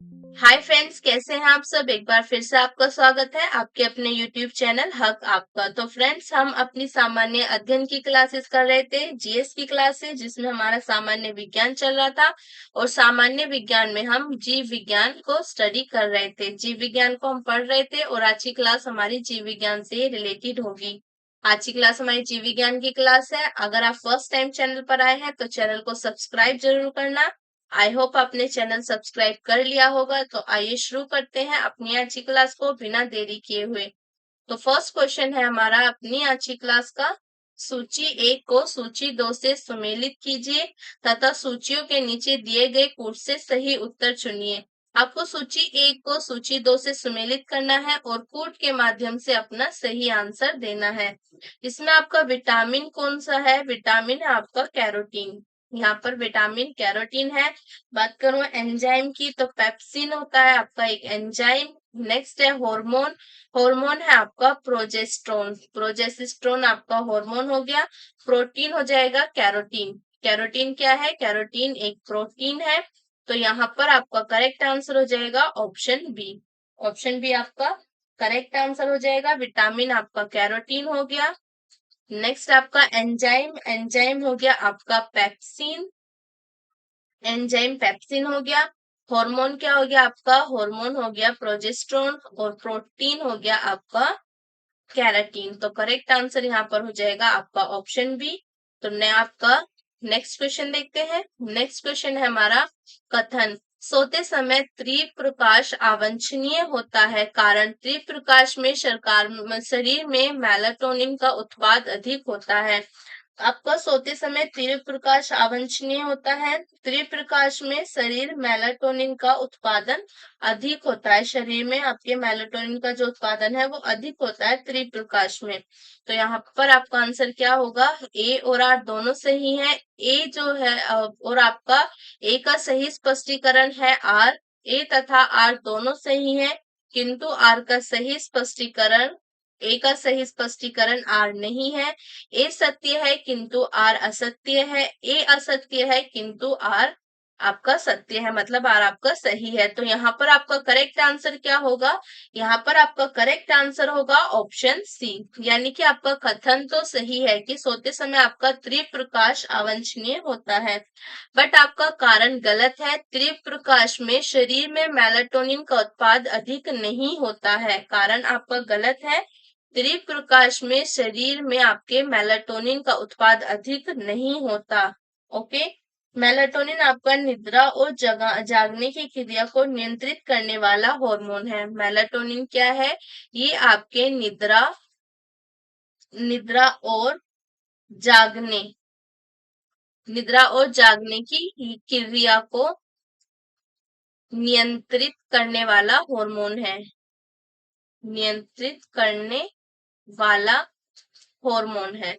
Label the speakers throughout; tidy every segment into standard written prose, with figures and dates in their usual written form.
Speaker 1: Hi friends, कैसे हैं आप सब। एक बार फिर से आपका स्वागत है आपके अपने यूट्यूब चैनल हक आपका। तो फ्रेंड्स, हम अपनी सामान्य अध्ययन की क्लासेस कर रहे थे, जीएस की क्लासेस, जिसमें हमारा सामान्य विज्ञान चल रहा था। और सामान्य विज्ञान में हम जीव विज्ञान को स्टडी कर रहे थे, जीव विज्ञान को हम पढ़ रहे थे। और आज की क्लास हमारी जीव विज्ञान से रिलेटेड होगी। आज की क्लास हमारी जीव विज्ञान की क्लास है। अगर आप फर्स्ट टाइम चैनल पर आए हैं तो चैनल को सब्सक्राइब जरूर करना। आई होप आपने चैनल सब्सक्राइब कर लिया होगा। तो आइए शुरू करते हैं अपनी आज की क्लास को बिना देरी किए हुए। तो फर्स्ट क्वेश्चन है हमारा अपनी आज की क्लास का। सूची 1 को सूची 2 से सुमेलित कीजिए तथा सूचियों के नीचे दिए गए कूट से सही उत्तर चुनिए। आपको सूची 1 को सूची 2 से सुमेलित करना है और कूट के माध्यम से अपना सही आंसर देना है। इसमें आपका विटामिन कौन सा है? विटामिन है आपका कैरोटीन। यहाँ पर विटामिन कैरोटीन है। बात करूं एंजाइम की तो पेप्सिन होता है आपका एक एंजाइम। नेक्स्ट है हार्मोन। हार्मोन है आपका प्रोजेस्ट्रोन। प्रोजेस्ट्रोन आपका हार्मोन हो गया। प्रोटीन हो जाएगा कैरोटीन। कैरोटीन क्या है? कैरोटीन एक प्रोटीन है। तो यहाँ पर आपका करेक्ट आंसर हो जाएगा ऑप्शन बी। ऑप्शन बी आपका करेक्ट आंसर हो जाएगा। विटामिन आपका कैरोटीन हो गया। नेक्स्ट आपका एंजाइम। एंजाइम हो गया आपका पेप्सिन। एंजाइम पेप्सिन हो गया। हार्मोन क्या हो गया आपका? हार्मोन हो गया प्रोजेस्टेरोन। और प्रोटीन हो गया आपका कैराटीन। तो करेक्ट आंसर यहाँ पर हो जाएगा आपका ऑप्शन बी। तो मैं आपका नेक्स्ट क्वेश्चन देखते हैं। नेक्स्ट क्वेश्चन है हमारा कथन। सोते समय तीव्र प्रकाश अवांछनीय होता है, कारण तीव्र प्रकाश में शरीर में मेलाटोनिन का उत्पाद अधिक होता है। आपका सोते समय तीव्र प्रकाश अवांछनीय होता है। तीव्र प्रकाश में शरीर मेलाटोनिन का उत्पादन अधिक होता है। शरीर में आपके मेलाटोनिन का जो उत्पादन है वो अधिक होता है तीव्र प्रकाश में। तो यहाँ पर आपका आंसर क्या होगा? ए और आर दोनों सही है। ए जो है और आपका ए का सही स्पष्टीकरण है आर। ए तथा आर दोनों सही है, किंतु आर का सही स्पष्टीकरण ए का सही स्पष्टीकरण आर नहीं है। ए सत्य है किंतु आर असत्य है। ए असत्य है किंतु आर आपका सत्य है, मतलब आर आपका सही है। तो यहाँ पर आपका करेक्ट आंसर क्या होगा? यहाँ पर आपका करेक्ट आंसर होगा ऑप्शन सी। यानी कि आपका कथन तो सही है कि सोते समय आपका तीव्र प्रकाश अवांछनीय होता है, बट आपका कारण गलत है। तीव्र प्रकाश में शरीर में मेलाटोनिन का उत्पाद अधिक नहीं होता है, कारण आपका गलत है। तीव्र प्रकाश में शरीर में आपके मेलाटोनिन का उत्पाद अधिक नहीं होता। ओके। मेलाटोनिन आपका निद्रा और जागने की क्रिया को नियंत्रित करने वाला हार्मोन है। मेलाटोनिन क्या है? ये आपके निद्रा निद्रा और जागने निद्रा और जागने की क्रिया को नियंत्रित करने वाला हार्मोन है। नियंत्रित करने वाला हार्मोन है।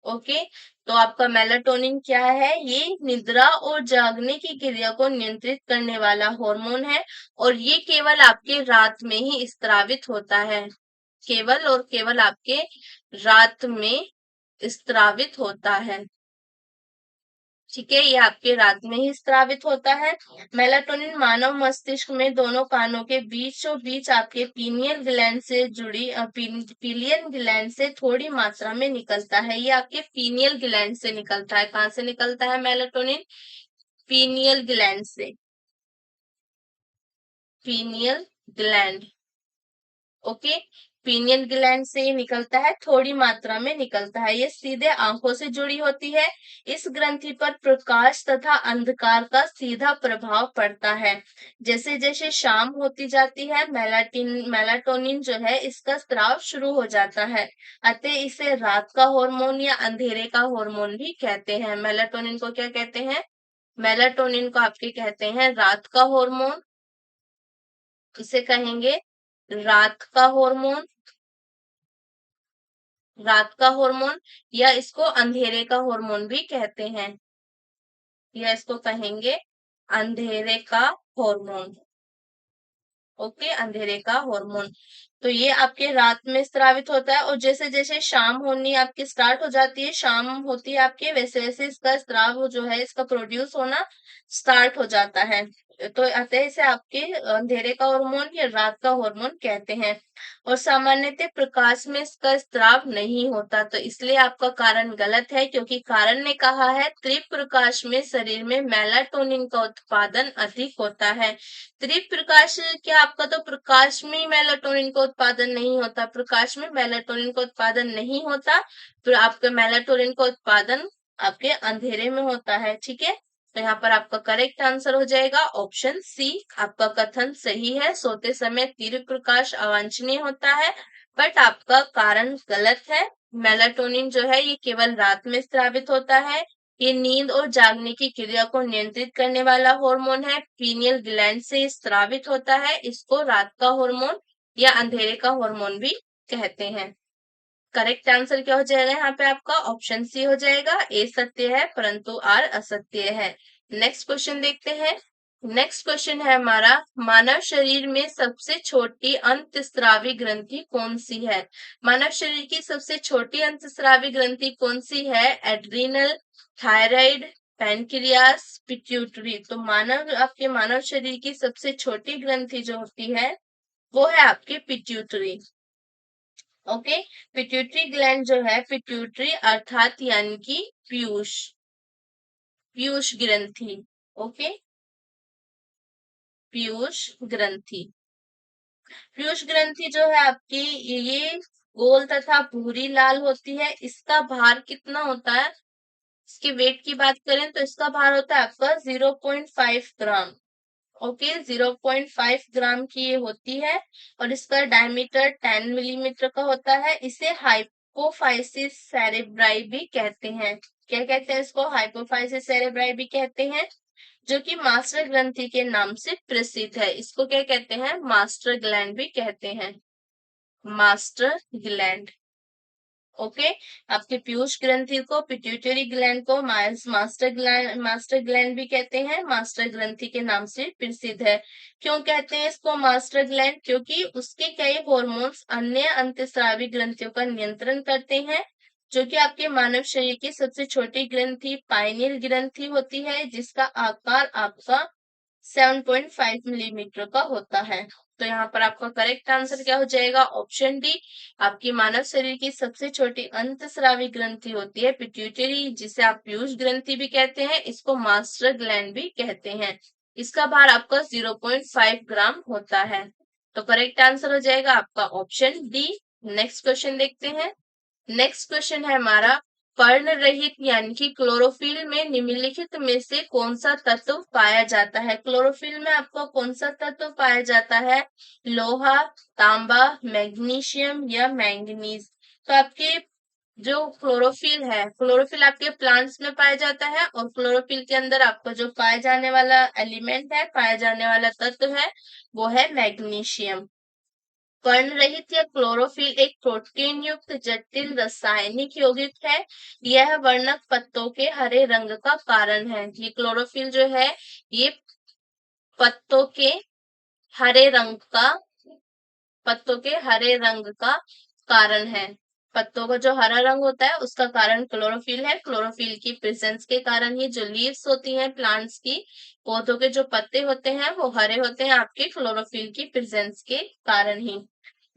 Speaker 1: ओके। तो आपका मेलाटोनिन क्या है? ये निद्रा और जागने की क्रिया को नियंत्रित करने वाला हार्मोन है। और ये केवल आपके रात में ही स्त्रावित होता है। केवल और केवल आपके रात में स्त्रावित होता है। ठीक है, ये आपके रात में ही स्रावित होता है। मेलाटोनिन मानव मस्तिष्क में दोनों कानों के बीचों बीच आपके पीनियल ग्लैंड से जुड़ी पिलियन ग्लैंड से थोड़ी मात्रा में निकलता है। ये आपके पीनियल ग्लैंड से निकलता है। कहाँ से निकलता है मेलाटोनिन? पीनियल ग्लैंड से। Pineal gland. Okay. Pineal gland से ये निकलता है, थोड़ी मात्रा में निकलता है। ये सीधे आंखों से जुड़ी होती है। इस ग्रंथि पर प्रकाश तथा अंधकार का सीधा प्रभाव पड़ता है। जैसे जैसे शाम होती जाती है मेलाटोनिन जो है इसका स्राव शुरू हो जाता है। अतः इसे रात का हार्मोन या अंधेरे का हार्मोन भी कहते हैं। मेलाटोनिन को क्या कहते हैं? मेलाटोनिन को आपके कहते हैं रात का हार्मोन। इसे कहेंगे रात का हार्मोन। रात का हार्मोन, या इसको अंधेरे का हार्मोन भी कहते हैं, या इसको कहेंगे अंधेरे का हार्मोन। ओके, अंधेरे का हार्मोन। तो ये आपके रात में स्रावित होता है और जैसे जैसे शाम होनी आपकी स्टार्ट हो जाती है, शाम होती है आपके, वैसे वैसे इसका स्राव जो है इसका प्रोड्यूस होना स्टार्ट हो जाता है। तो अतः इसे आपके अंधेरे का हार्मोन या रात का हार्मोन कहते हैं। और सामान्यतः प्रकाश में इसका स्राव नहीं होता, तो इसलिए आपका कारण गलत है, क्योंकि कारण ने कहा है तीव्र प्रकाश में शरीर में मेलाटोनिन का उत्पादन अधिक होता है। तीव्र प्रकाश क्या आपका, तो प्रकाश में ही मेलाटोनिन का उत्पादन नहीं होता, प्रकाश में मेलाटोनिन का उत्पादन नहीं होता, तो आपका मेलाटोनिन का उत्पादन आपके अंधेरे में होता है। ठीक है, तो यहाँ पर आपका करेक्ट आंसर हो जाएगा ऑप्शन सी। आपका कथन सही है, सोते समय तीव्र प्रकाश अवांछनीय होता है, बट आपका कारण गलत है। मेलाटोनिन जो है ये केवल रात में स्रावित होता है। ये नींद और जागने की क्रिया को नियंत्रित करने वाला हार्मोन है, पीनियल ग्लैंड से स्रावित होता है। इसको रात का हार्मोन या अंधेरे का हार्मोन भी कहते हैं। करेक्ट आंसर क्या हो जाएगा यहाँ पे आपका ऑप्शन सी हो जाएगा। ए सत्य है परंतु आर असत्य है। नेक्स्ट क्वेश्चन देखते हैं। नेक्स्ट क्वेश्चन है हमारा, मानव शरीर में सबसे छोटी अंतस्रावी ग्रंथि कौन सी है? मानव शरीर की सबसे छोटी अंतस्रावी ग्रंथि कौन सी है? Adrenal, thyroid, pancreas, pituitary. तो आपके मानव शरीर की सबसे छोटी ग्रंथि जो होती है वो है आपकी पिट्यूटरी। ओके, पिट्यूटरी ग्लैंड जो है, पिट्यूटरी अर्थात यानी कि पीयूष, पीयूष ग्रंथि। ओके, पीयूष ग्रंथि, पीयूष ग्रंथि जो है आपकी ये गोल तथा भूरी लाल होती है। इसका भार कितना होता है? इसके वेट की बात करें तो इसका भार होता है आपका 0.5 ग्राम। ओके, 0.5 ग्राम की ये होती है और इसका डायमीटर 10 मिलीमीटर का होता है। इसे हाइपोफाइसिस सेरेब्राई भी कहते हैं। क्या कहते हैं इसको? हाइपोफाइसिस सेरेब्राई भी कहते हैं, जो कि मास्टर ग्रंथि के नाम से प्रसिद्ध है। इसको क्या कहते हैं? मास्टर ग्लैंड भी कहते हैं, मास्टर ग्लैंड। ओके, आपके पीयूष ग्रंथि को, पिट्यूटरी ग्लैंड को मास्टर ग्लैंड भी कहते हैं, मास्टर ग्रंथि के नाम से प्रसिद्ध है। क्यों कहते हैं इसको मास्टर ग्लैंड? क्योंकि उसके कई हार्मोन्स अन्य अंतस्रावी ग्रंथियों का नियंत्रण करते हैं। जो कि आपके मानव शरीर की सबसे छोटी ग्रंथि पाइनियल ग्रंथि होती है, जिसका आकार आपका 7.5 मिलीमीटर का होता है। तो यहाँ पर आपका करेक्ट आंसर क्या हो जाएगा? Option D. आपकी मानव शरीर की सबसे छोटी अंतस्रावी ग्रंथि होती है पिट्यूटरी, जिसे आप पीयूष ग्रंथि भी कहते हैं, इसको मास्टर ग्लैंड भी कहते हैं। इसका भार आपका 0.5 ग्राम होता है। तो करेक्ट आंसर हो जाएगा आपका ऑप्शन डी। नेक्स्ट क्वेश्चन देखते हैं। नेक्स्ट क्वेश्चन है हमारा, पर्ण रहित यानी कि क्लोरोफिल में निम्नलिखित में से कौन सा तत्व पाया जाता है? क्लोरोफिल में आपको कौन सा तत्व पाया जाता है? लोहा, तांबा, मैग्नीशियम या मैंगनीज। तो आपके जो क्लोरोफिल है, क्लोरोफिल आपके प्लांट्स में पाया जाता है और क्लोरोफिल के अंदर आपको जो पाया जाने वाला एलिमेंट है, पाया जाने वाला तत्व है, वो है मैग्नीशियम। कर्ण रहित या क्लोरोफिल एक प्रोटीन युक्त जटिल रासायनिक यौगिक है। यह वर्णक पत्तों के हरे रंग का कारण है। ये क्लोरोफिल जो है ये पत्तों के हरे रंग का, पत्तों के हरे रंग का कारण है। पत्तों का जो हरा रंग होता है उसका कारण क्लोरोफिल है। क्लोरोफिल की प्रेजेंस के कारण ही जो लीव्स होती हैं प्लांट्स की, पौधों के जो पत्ते होते हैं वो हरे होते हैं आपके क्लोरोफिल की प्रेजेंस के कारण ही।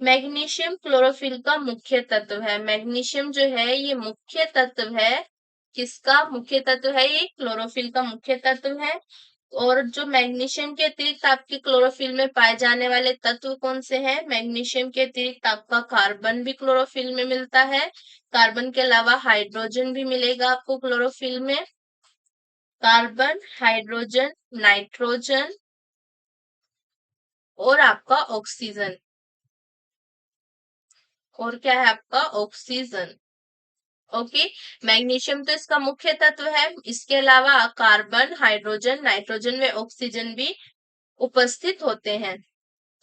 Speaker 1: मैग्नीशियम क्लोरोफिल का मुख्य तत्व है। मैग्नीशियम जो है ये मुख्य तत्व है, किसका मुख्य तत्व है? ये क्लोरोफिल का मुख्य तत्व है। और जो मैग्नीशियम के अतिरिक्त आपके क्लोरोफिल में पाए जाने वाले तत्व कौन से हैं? मैग्नीशियम के अतिरिक्त आपका कार्बन भी क्लोरोफिल में मिलता है। कार्बन के अलावा हाइड्रोजन भी मिलेगा आपको क्लोरोफिल में। कार्बन, हाइड्रोजन, नाइट्रोजन और आपका ऑक्सीजन। और क्या है आपका? ऑक्सीजन। ओके, मैग्नीशियम तो इसका मुख्य तत्व है। इसके अलावा कार्बन, हाइड्रोजन, नाइट्रोजन व ऑक्सीजन भी उपस्थित होते हैं।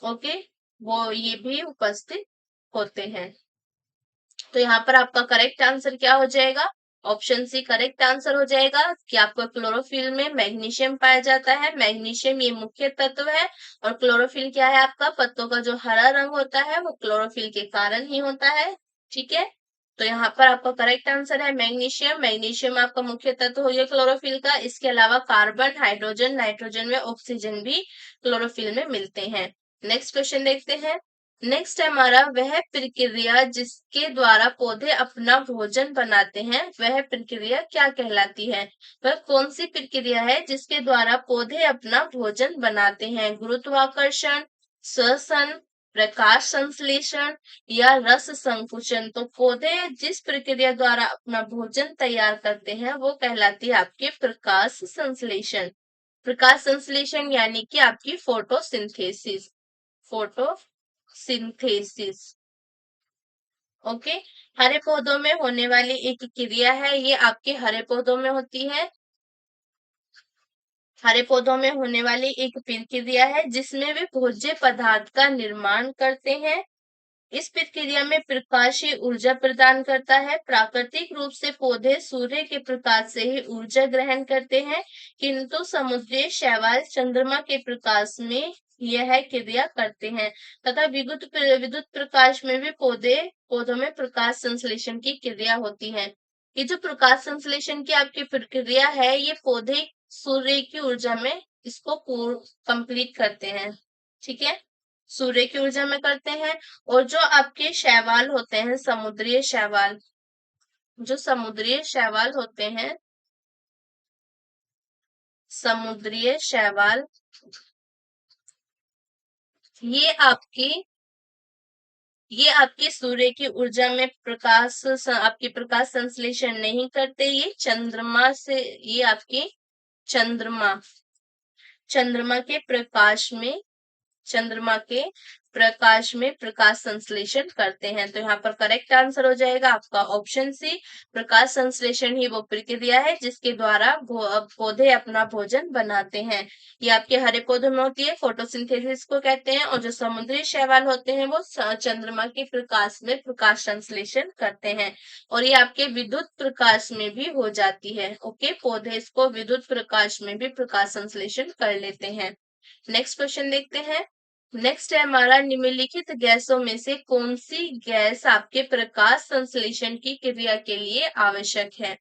Speaker 1: ओके, वो ये भी उपस्थित होते हैं। तो यहाँ पर आपका करेक्ट आंसर क्या हो जाएगा? ऑप्शन सी करेक्ट आंसर हो जाएगा कि आपको क्लोरोफिल में मैग्नीशियम पाया जाता है। मैग्नीशियम ये मुख्य तत्व है और क्लोरोफिल क्या है आपका? पत्तों का जो हरा रंग होता है वो क्लोरोफिल के कारण ही होता है। ठीक है, तो यहाँ पर आपका करेक्ट आंसर है मैग्नीशियम। मैग्नीशियम आपका मुख्य तत्व हो गया क्लोरोफिल का। इसके अलावा कार्बन, हाइड्रोजन, नाइट्रोजन में ऑक्सीजन भी क्लोरोफिल में मिलते हैं। नेक्स्ट क्वेश्चन देखते हैं। नेक्स्ट है हमारा, वह प्रक्रिया जिसके द्वारा पौधे अपना भोजन बनाते हैं, वह प्रक्रिया क्या कहलाती है? वह कौन सी प्रक्रिया है जिसके द्वारा पौधे अपना भोजन बनाते हैं? गुरुत्वाकर्षण, श्वसन, प्रकाश संश्लेषण या रस संकुचन। तो पौधे जिस प्रक्रिया द्वारा अपना भोजन तैयार करते हैं वो कहलाती है आपके प्रकाश संश्लेषण। प्रकाश संश्लेषण यानी कि आपकी फोटोसिंथेसिस। फोटोसिंथेसिस। ओके। हरे पौधों में होने वाली एक क्रिया है, ये आपके हरे पौधों में होती है। हरे पौधों में होने वाली एक प्रक्रिया है जिसमें वे भोज्य पदार्थ का निर्माण करते हैं। इस प्रक्रिया में प्रकाशीय ऊर्जा प्रदान करता है। प्राकृतिक रूप से पौधे सूर्य के प्रकाश से ही ऊर्जा ग्रहण करते हैं, किंतु समुद्री शैवाल चंद्रमा के प्रकाश में यह क्रिया करते हैं तथा विद्युत प्रकाश में भी पौधों में प्रकाश संश्लेषण की क्रिया होती है। ये जो प्रकाश संश्लेषण की आपकी प्रक्रिया है, ये पौधे सूर्य की ऊर्जा में इसको कंप्लीट करते हैं। ठीक है, सूर्य की ऊर्जा में करते हैं। और जो आपके शैवाल होते हैं, समुद्री शैवाल, जो समुद्री शैवाल होते हैं, समुद्री शैवाल, ये आपके सूर्य की ऊर्जा में आपकी प्रकाश संश्लेषण नहीं करते। ये चंद्रमा से, ये आपके चंद्रमा चंद्रमा के प्रकाश में चंद्रमा के प्रकाश में प्रकाश संश्लेषण करते हैं। तो यहाँ पर करेक्ट आंसर हो जाएगा आपका ऑप्शन सी। प्रकाश संश्लेषण ही वो प्रक्रिया है जिसके द्वारा पौधे अपना भोजन बनाते हैं। ये आपके हरे पौधों में होती है, फोटोसिंथेसिस को कहते हैं। और जो समुद्री शैवाल होते हैं वो चंद्रमा के प्रकाश में प्रकाश संश्लेषण करते हैं। और ये आपके विद्युत प्रकाश में भी हो जाती है। ओके, पौधे इसको विद्युत प्रकाश में भी प्रकाश संश्लेषण कर लेते हैं। नेक्स्ट क्वेश्चन देखते हैं। नेक्स्ट है हमारा, निम्नलिखित गैसों में से कौन सी गैस आपके प्रकाश संश्लेषण की क्रिया के लिए आवश्यक है?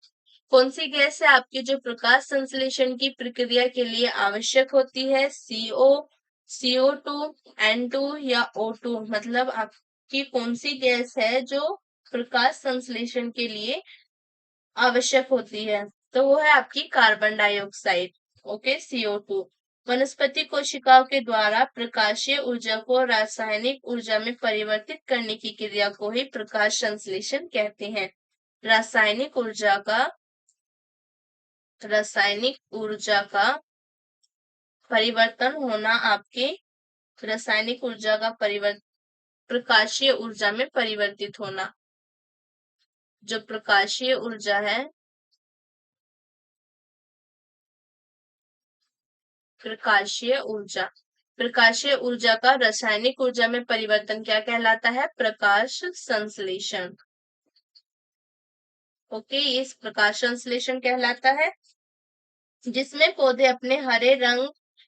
Speaker 1: कौन सी गैस है आपकी जो प्रकाश संश्लेषण की प्रक्रिया के लिए आवश्यक होती है? CO, CO2, N2 या O2। मतलब आपकी कौन सी गैस है जो प्रकाश संश्लेषण के लिए आवश्यक होती है? तो वो है आपकी कार्बन डाइऑक्साइड। Okay, CO2। वनस्पति कोशिकाओं के द्वारा प्रकाशीय ऊर्जा को रासायनिक ऊर्जा में परिवर्तित करने की क्रिया को ही प्रकाश संश्लेषण कहते हैं। रासायनिक ऊर्जा का परिवर्तन होना, आपके रासायनिक ऊर्जा का प्रकाशीय ऊर्जा में परिवर्तित होना। जो प्रकाशीय ऊर्जा है, प्रकाशीय ऊर्जा का रासायनिक ऊर्जा में परिवर्तन क्या कहलाता है? प्रकाश संश्लेषण। ओके, इस प्रकाश संश्लेषण कहलाता है, जिसमें पौधे अपने हरे रंग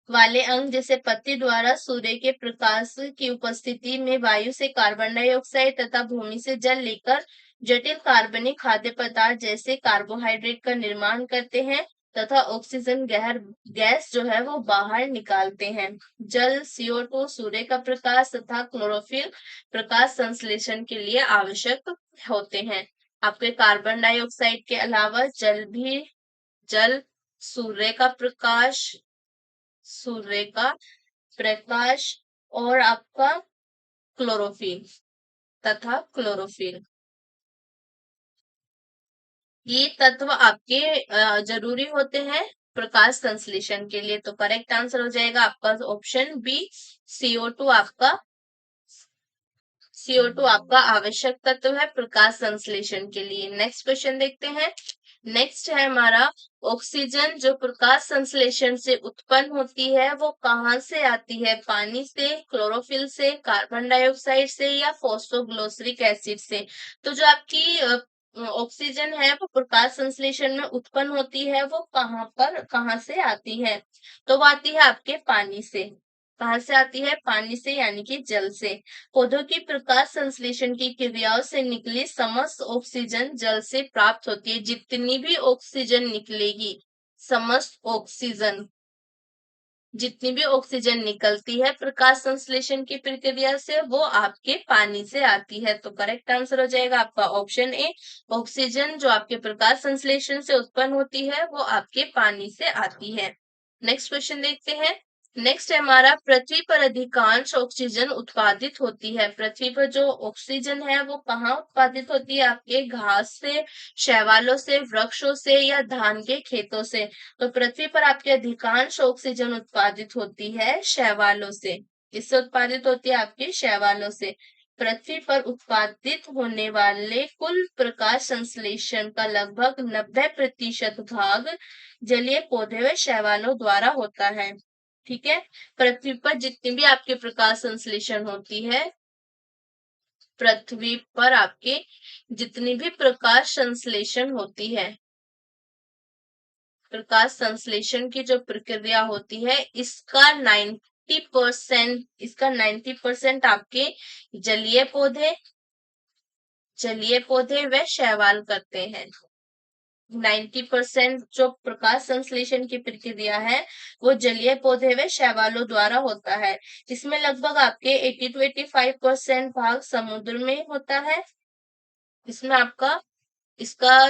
Speaker 1: वाले अंग जैसे पत्ती द्वारा सूर्य के प्रकाश की उपस्थिति में वायु से कार्बन डाइऑक्साइड तथा भूमि से जल लेकर जटिल कार्बनिक खाद्य पदार्थ जैसे कार्बोहाइड्रेट का निर्माण करते हैं तथा ऑक्सीजन गैस जो है वो बाहर निकालते हैं। जल, CO2, सूर्य का प्रकाश तथा क्लोरोफिल प्रकाश संश्लेषण के लिए आवश्यक होते हैं। आपके कार्बन डाइऑक्साइड के अलावा जल, सूर्य का प्रकाश और आपका क्लोरोफिल, ये तत्व आपके जरूरी होते हैं प्रकाश संश्लेषण के लिए। तो करेक्ट आंसर हो जाएगा आपका ऑप्शन बी, CO2 आपका आवश्यक तत्व है प्रकाश संश्लेषण के लिए। नेक्स्ट क्वेश्चन देखते हैं। नेक्स्ट है हमारा, ऑक्सीजन जो प्रकाश संश्लेषण से उत्पन्न होती है वो कहाँ से आती है? पानी से, क्लोरोफिल से, कार्बन डाइऑक्साइड से या फॉस्फोग्लोसरिक एसिड से? तो जो आपकी ऑक्सीजन है वो प्रकाश संश्लेषण में उत्पन्न होती है, वो कहाँ से आती है? तो वो आती है आपके पानी से। कहाँ से आती है? पानी से यानी कि जल से। पौधों की प्रकाश संश्लेषण की क्रियाओं से निकली समस्त ऑक्सीजन जल से प्राप्त होती है। जितनी भी ऑक्सीजन निकलेगी, समस्त ऑक्सीजन, जितनी भी ऑक्सीजन निकलती है प्रकाश संश्लेषण की प्रक्रिया से, वो आपके पानी से आती है। तो करेक्ट आंसर हो जाएगा आपका ऑप्शन ए। ऑक्सीजन जो आपके प्रकाश संश्लेषण से उत्पन्न होती है वो आपके पानी से आती है। नेक्स्ट क्वेश्चन देखते हैं। नेक्स्ट है हमारा, पृथ्वी पर अधिकांश ऑक्सीजन उत्पादित होती है। पृथ्वी पर जो ऑक्सीजन है वो कहाँ उत्पादित होती है? आपके घास से, शैवालों से, वृक्षों से या धान के खेतों से। तो पृथ्वी पर आपके अधिकांश ऑक्सीजन उत्पादित होती है शैवालों से। किससे उत्पादित होती है? आपके शैवालों से। पृथ्वी पर उत्पादित होने वाले कुल प्रकाश संश्लेषण का लगभग 90% भाग जलीय पौधे व शैवालों द्वारा होता है। ठीक है, पृथ्वी पर जितनी भी आपके प्रकाश संश्लेषण होती है, पृथ्वी पर आपके जितनी भी प्रकाश संश्लेषण होती है, प्रकाश संश्लेषण की जो प्रक्रिया होती है, इसका 90% आपके जलीय पौधे व शैवाल करते हैं। 90% जो प्रकाश संश्लेषण की प्रक्रिया है वो जलीय पौधे व शैवालों द्वारा होता है। इसमें लगभग आपके 80 to 85% भाग समुद्र में होता है। इसमें आपका इसका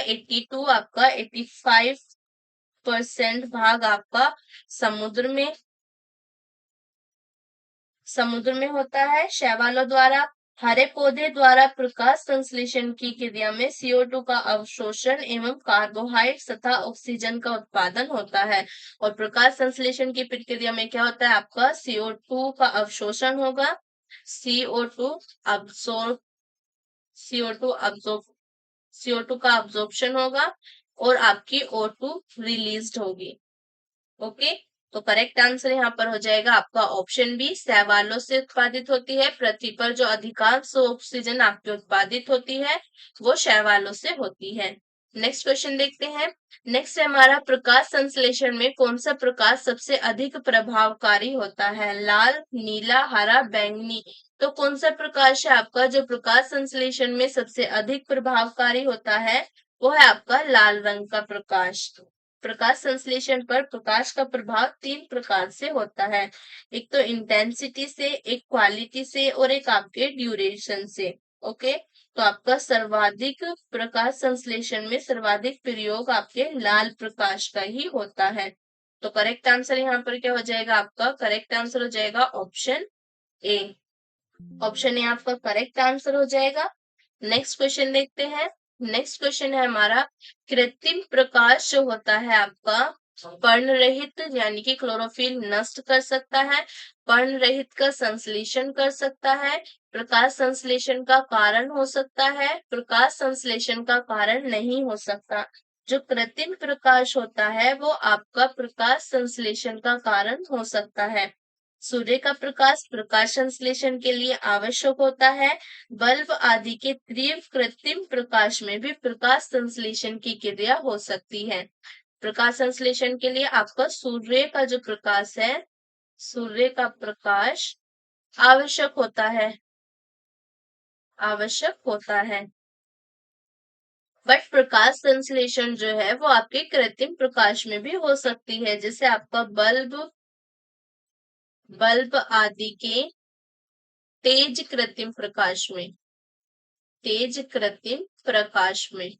Speaker 1: 85% भाग आपका समुद्र में होता है शैवालों द्वारा। हरे पौधे द्वारा प्रकाश संश्लेषण की क्रिया में CO2 का अवशोषण एवं कार्बोहाइड्रेट तथा ऑक्सीजन का उत्पादन होता है। और प्रकाश संश्लेषण की प्रक्रिया में क्या होता है? आपका CO2 का अवशोषण होगा, CO2 अब्सॉर्ब CO2 का अब्जॉर्प्शन होगा और आपकी O2 रिलीज्ड होगी। ओके, तो करेक्ट आंसर यहाँ पर हो जाएगा आपका ऑप्शन बी, शैवालों से उत्पादित होती है। पृथ्वी पर जो अधिकांश ऑक्सीजन आपकी उत्पादित होती है वो शैवालों से होती है। नेक्स्ट क्वेश्चन देखते हैं। नेक्स्ट है हमारा, प्रकाश संश्लेषण में कौन सा प्रकाश सबसे अधिक प्रभावकारी होता है? लाल, नीला, हरा, बैंगनी। तो कौन सा प्रकाश है आपका जो प्रकाश संश्लेषण में सबसे अधिक प्रभावकारी होता है? वो है आपका लाल रंग का प्रकाश। प्रकाश संश्लेषण पर प्रकाश का प्रभाव 3 प्रकार से होता है। एक तो इंटेंसिटी से, एक क्वालिटी से और एक आपके ड्यूरेशन से। ओके, तो आपका सर्वाधिक प्रकाश संश्लेषण में सर्वाधिक प्रयोग आपके लाल प्रकाश का ही होता है। तो करेक्ट आंसर यहाँ पर क्या हो जाएगा? आपका करेक्ट आंसर हो जाएगा ऑप्शन ए। ऑप्शन ए आपका करेक्ट आंसर हो जाएगा। नेक्स्ट क्वेश्चन देखते हैं। नेक्स्ट क्वेश्चन है हमारा, कृत्रिम प्रकाश जो होता है आपका पर्ण रहित यानी कि क्लोरोफिल नष्ट कर सकता है, पर्ण रहित का संश्लेषण कर सकता है, प्रकाश संश्लेषण का कारण हो सकता है, प्रकाश संश्लेषण का कारण नहीं हो सकता। जो कृत्रिम प्रकाश होता है वो आपका प्रकाश संश्लेषण का कारण हो सकता है। सूर्य का प्रकाश प्रकाश संश्लेषण के लिए आवश्यक होता है। बल्ब आदि के तीव्र कृत्रिम प्रकाश में भी प्रकाश संश्लेषण की क्रिया हो सकती है। प्रकाश संश्लेषण के लिए आपका सूर्य का जो प्रकाश है, सूर्य का प्रकाश आवश्यक होता है, बट प्रकाश संश्लेषण जो है वो आपके कृत्रिम प्रकाश में भी हो सकती है। जैसे आपका बल्ब आदि के तेज कृत्रिम प्रकाश में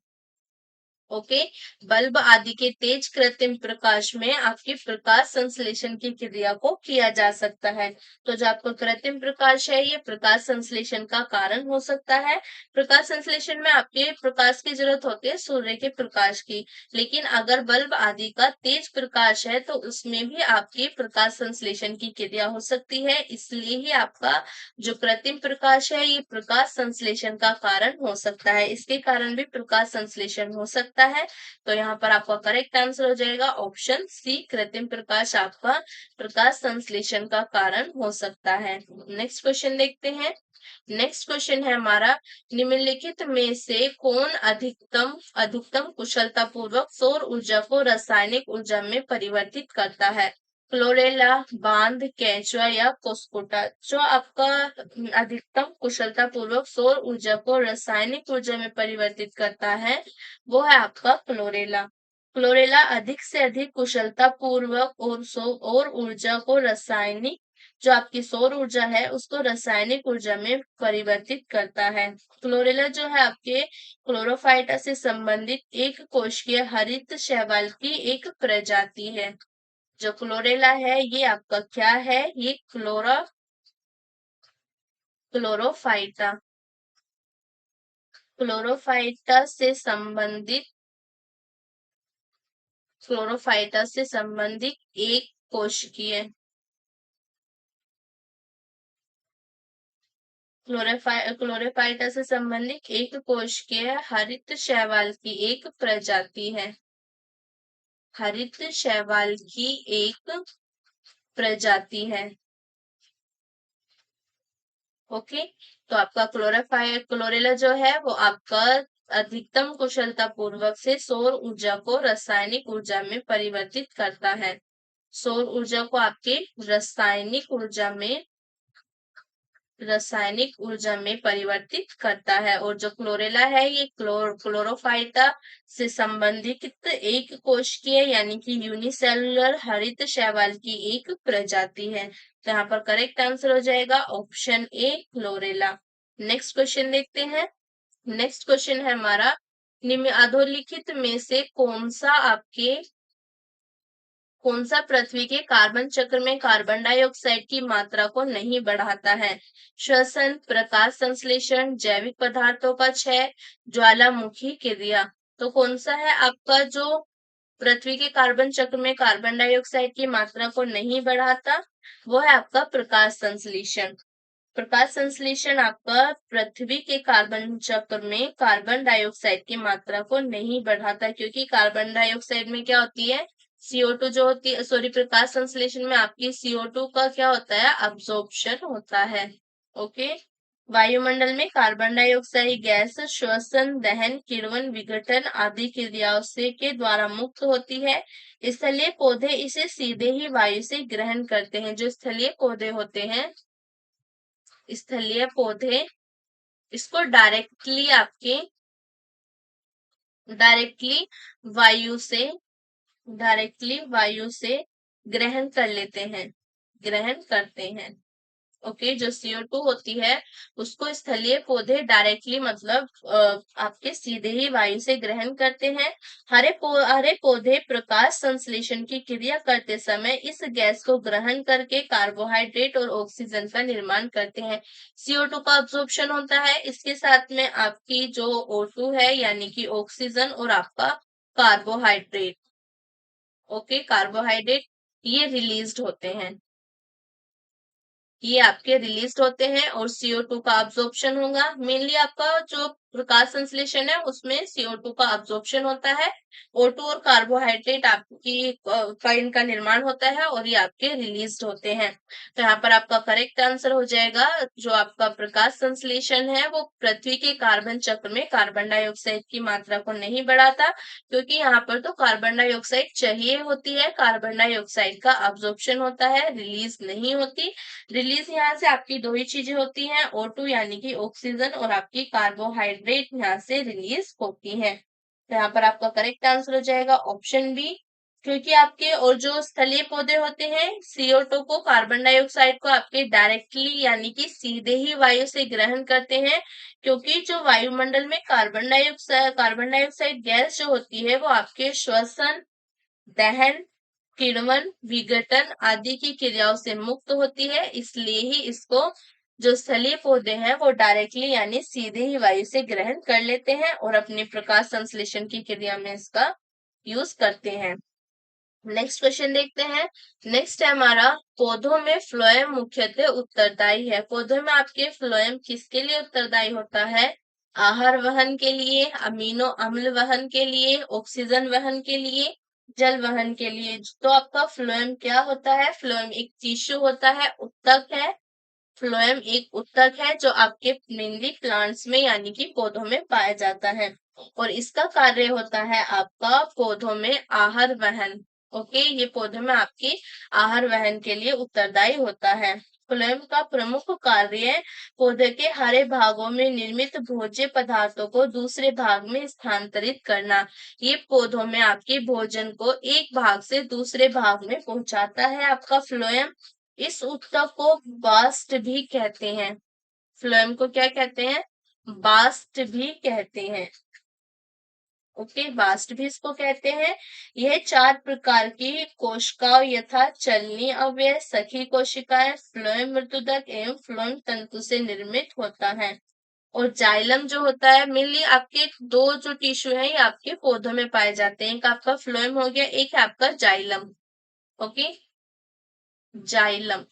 Speaker 1: ओके, बल्ब आदि के तेज कृत्रिम प्रकाश में आपकी प्रकाश संश्लेषण की क्रिया को किया जा सकता है। तो जो आपका कृत्रिम प्रकाश है ये प्रकाश संश्लेषण का कारण हो सकता है। प्रकाश संश्लेषण में आपके प्रकाश की जरूरत होती है सूर्य के प्रकाश की, लेकिन अगर बल्ब आदि का तेज प्रकाश है तो उसमें भी आपकी प्रकाश संश्लेषण की क्रिया हो सकती है। इसलिए ही आपका जो कृत्रिम प्रकाश है ये प्रकाश संश्लेषण का कारण हो सकता है, इसके कारण भी प्रकाश संश्लेषण हो सकता है। तो यहाँ पर आपका करेक्ट आंसर हो जाएगा ऑप्शन सी, कृत्रिम प्रकाश आपका प्रकाश संश्लेषण का कारण हो सकता है। नेक्स्ट क्वेश्चन देखते हैं। नेक्स्ट क्वेश्चन है हमारा, निम्नलिखित में से कौन अधिकतम कुशलता पूर्वक सौर ऊर्जा को रासायनिक ऊर्जा में परिवर्तित करता है? क्लोरेला, बांध, केंचुआ या कुस्कुटा। जो आपका अधिकतम कुशलता पूर्वक सौर ऊर्जा को रासायनिक ऊर्जा में परिवर्तित करता है वो है आपका क्लोरेला। क्लोरेला अधिक से अधिक कुशलता पूर्वक और ऊर्जा को रासायनिक, जो आपकी सौर ऊर्जा है उसको रासायनिक ऊर्जा में परिवर्तित करता है। क्लोरेला जो है आपके क्लोरोफाइटा से संबंधित एक कोशिकीय हरित शैवाल की एक प्रजाति है। जो क्लोरेला है ये आपका क्या है, ये क्लोरोफाइटा क्लोरोफाइटा से संबंधित एक कोशिकीय क्लोरोफाइटा से संबंधित एक कोशिकीय हरित शैवाल की एक प्रजाति है। हरित शैवाल की एक प्रजाति है। ओके, तो आपका क्लोरेला जो है वो आपका अधिकतम कुशलता पूर्वक से सौर ऊर्जा को रासायनिक ऊर्जा में परिवर्तित करता है। सौर ऊर्जा को आपके रासायनिक ऊर्जा में परिवर्तित करता है। और जो क्लोरेला है ये क्लोरोफाइटा से संबंधित एक कोशिकीय यानी कि यूनिसेलुलर हरित शैवाल की एक प्रजाति है। तो यहाँ पर करेक्ट आंसर हो जाएगा option A chlorella. Next question देखते हैं। नेक्स्ट क्वेश्चन है हमारा, निम्न अधोलिखित में से कौन सा पृथ्वी के कार्बन चक्र में कार्बन डाइऑक्साइड की मात्रा को नहीं बढ़ाता है? श्वसन, प्रकाश संश्लेषण, जैविक पदार्थों का क्षय, ज्वालामुखी क्रिया। तो कौन सा है आपका जो पृथ्वी के कार्बन चक्र में कार्बन डाइऑक्साइड की मात्रा को नहीं बढ़ाता? वो है आपका प्रकाश संश्लेषण। प्रकाश संश्लेषण आपका पृथ्वी के कार्बन चक्र में कार्बन डाइऑक्साइड की मात्रा को नहीं बढ़ाता, क्योंकि कार्बन डाइऑक्साइड में क्या होती है, CO2 जो होती है, सॉरी, प्रकाश संश्लेषण में आपकी CO2 का क्या होता है, अब्जॉर्प्शन होता है। ओके, वायुमंडल में कार्बन डाइऑक्साइड गैस श्वसन, दहन, किण्वन, विघटन आदि क्रियाओं से के द्वारा मुक्त होती है। स्थलीय पौधे इसे सीधे ही वायु से ग्रहण करते हैं। जो स्थलीय पौधे होते हैं, स्थलीय पौधे इसको डायरेक्टली वायु से ग्रहण कर लेते हैं, ग्रहण करते हैं। ओके, जो CO2 होती है उसको स्थलीय पौधे डायरेक्टली मतलब आपके सीधे ही वायु से ग्रहण करते हैं। हरे पौधे प्रकाश संश्लेषण की क्रिया करते समय इस गैस को ग्रहण करके कार्बोहाइड्रेट और ऑक्सीजन का निर्माण करते हैं। CO2 का अब्जॉर्प्शन होता है, इसके साथ में आपकी जो O2 है यानी कि ऑक्सीजन और आपका कार्बोहाइड्रेट, ओके, कार्बोहाइड्रेट ये रिलीज्ड होते हैं, ये आपके रिलीज होते हैं और CO2 का अब्जॉर्प्शन होगा। मेनली आपका जो प्रकाश संश्लेषण है उसमें CO2 का अब्जॉर्प्शन होता है, O2 और कार्बोहाइड्रेट आपकी का इनका निर्माण होता है और ये आपके रिलीज होते हैं। तो यहाँ पर आपका करेक्ट आंसर हो जाएगा, जो आपका प्रकाश संश्लेषण है वो पृथ्वी के कार्बन चक्र में कार्बन डाइऑक्साइड की मात्रा को नहीं बढ़ाता, क्योंकि यहाँ पर तो कार्बन डाइऑक्साइड चाहिए होती है, कार्बन डाइऑक्साइड का अब्जॉर्प्शन होता है, रिलीज नहीं होती। रिलीज यहाँ से आपकी दो ही चीजें होती हैं, O2 यानी कि ऑक्सीजन और आपकी कार्बोहाइड्रेट यहाँ से रिलीज होती है। तो यहाँ पर आपका करेक्ट आंसर हो जाएगा ऑप्शन बी, क्योंकि आपके और जो स्थलीय पौधे होते हैं CO2 को, कार्बन डाइऑक्साइड को आपके डायरेक्टली यानी कि सीधे ही वायु से ग्रहण करते हैं, क्योंकि जो वायुमंडल में कार्बन डाइऑक्साइड गैस जो होती है वो आपके श्वसन, दहन, किण्वन, विघटन आदि की क्रियाओं से मुक्त होती है, इसलिए ही इसको जो स्थलीय पौधे हैं वो डायरेक्टली यानी सीधे ही वायु से ग्रहण कर लेते हैं और अपनी प्रकाश संश्लेषण की क्रिया में इसका यूज करते हैं। नेक्स्ट क्वेश्चन देखते हैं। नेक्स्ट है हमारा, पौधों में फ्लोएम मुख्यतः उत्तरदायी है। पौधों में आपके फ्लोएम किसके लिए उत्तरदायी होता है? आहार वहन के लिए, अमीनो अम्ल वहन के लिए, ऑक्सीजन वहन के लिए, जल वहन के लिए। तो आपका फ्लोएम क्या होता है? फ्लोएम एक टिश्यू होता है, उत्तक है। फ्लोएम एक उत्तक है जो आपके मेनली प्लांट्स में यानी कि पौधों में पाया जाता है और इसका कार्य होता है आपका पौधों में आहार वहन। ओके, ये पौधे में आपके आहार वहन के लिए उत्तरदायी होता है। फ्लोएम का प्रमुख कार्य पौधे के हरे भागों में निर्मित भोज्य पदार्थों को दूसरे भाग में स्थानांतरित करना। ये पौधों में आपके भोजन को एक भाग से दूसरे भाग में पहुंचाता है आपका फ्लोएम। इस ऊतक को बास्ट भी कहते हैं। फ्लोएम को क्या कहते हैं? बास्ट भी कहते हैं। ओके, बास्ट भी इसको कहते हैं। यह 4 प्रकार की कोशिकाओं यथा चलनी अवयव, सखी कोशिकाएं, फ्लोएम मृदुदक एवं फ्लोएम तंतु से निर्मित होता है। और जाइलम जो होता है, मेनली आपके दो जो टिश्यू है ये आपके पौधों में पाए जाते हैं। एक आपका फ्लोएम हो गया, एक है आपका जाइलम। ओके, जाइलम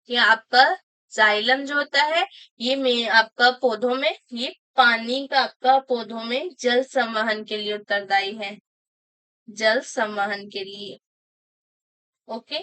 Speaker 1: ये आपका जाइलम जो होता है ये में आपका पौधों में ये पानी का आपका पौधों में जल संवहन के लिए उत्तरदायी है। जल संवहन के लिए। ओके,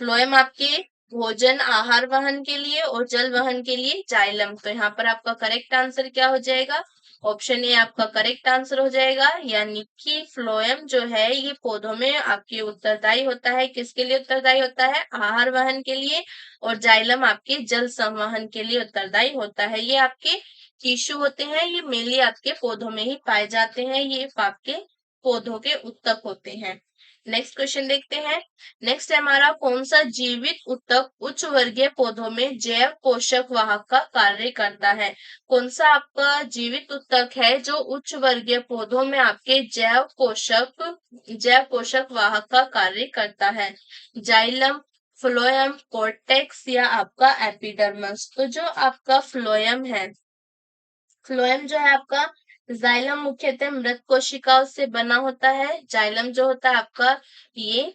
Speaker 1: फ्लोएम आपके भोजन आहार वहन के लिए और जल वहन के लिए जाइलम। तो यहाँ पर आपका करेक्ट आंसर क्या हो जाएगा? ऑप्शन ए आपका करेक्ट आंसर हो जाएगा। यानी कि फ्लोएम जो है ये पौधों में आपके उत्तरदायी होता है। किसके लिए उत्तरदायी होता है? आहार वहन के लिए। और जाइलम आपके जल संवहन के लिए उत्तरदायी होता है। ये आपके टिश्यू होते हैं, ये मेनली आपके पौधों में ही पाए जाते हैं। ये आपके पौधों के उत्तक होते हैं। नेक्स्ट क्वेश्चन देखते हैं। नेक्स्ट है हमारा, कौन सा जीवित ऊतक उच्च वर्गीय पौधों में जैव पोषक वाहक का कार्य करता है? कौन सा आपका जीवित ऊतक है जो उच्च वर्गीय पौधों में आपके जैव पोषक वाहक का कार्य करता है? जाइलम, फ्लोएम, कोर्टेक्स या आपका एपिडर्मस? तो जो आपका फ्लोएम है, फ्लोएम जो है आपका, जाइलम मुख्यतः मृत कोशिकाओं से बना होता है। जाइलम जो होता है आपका ये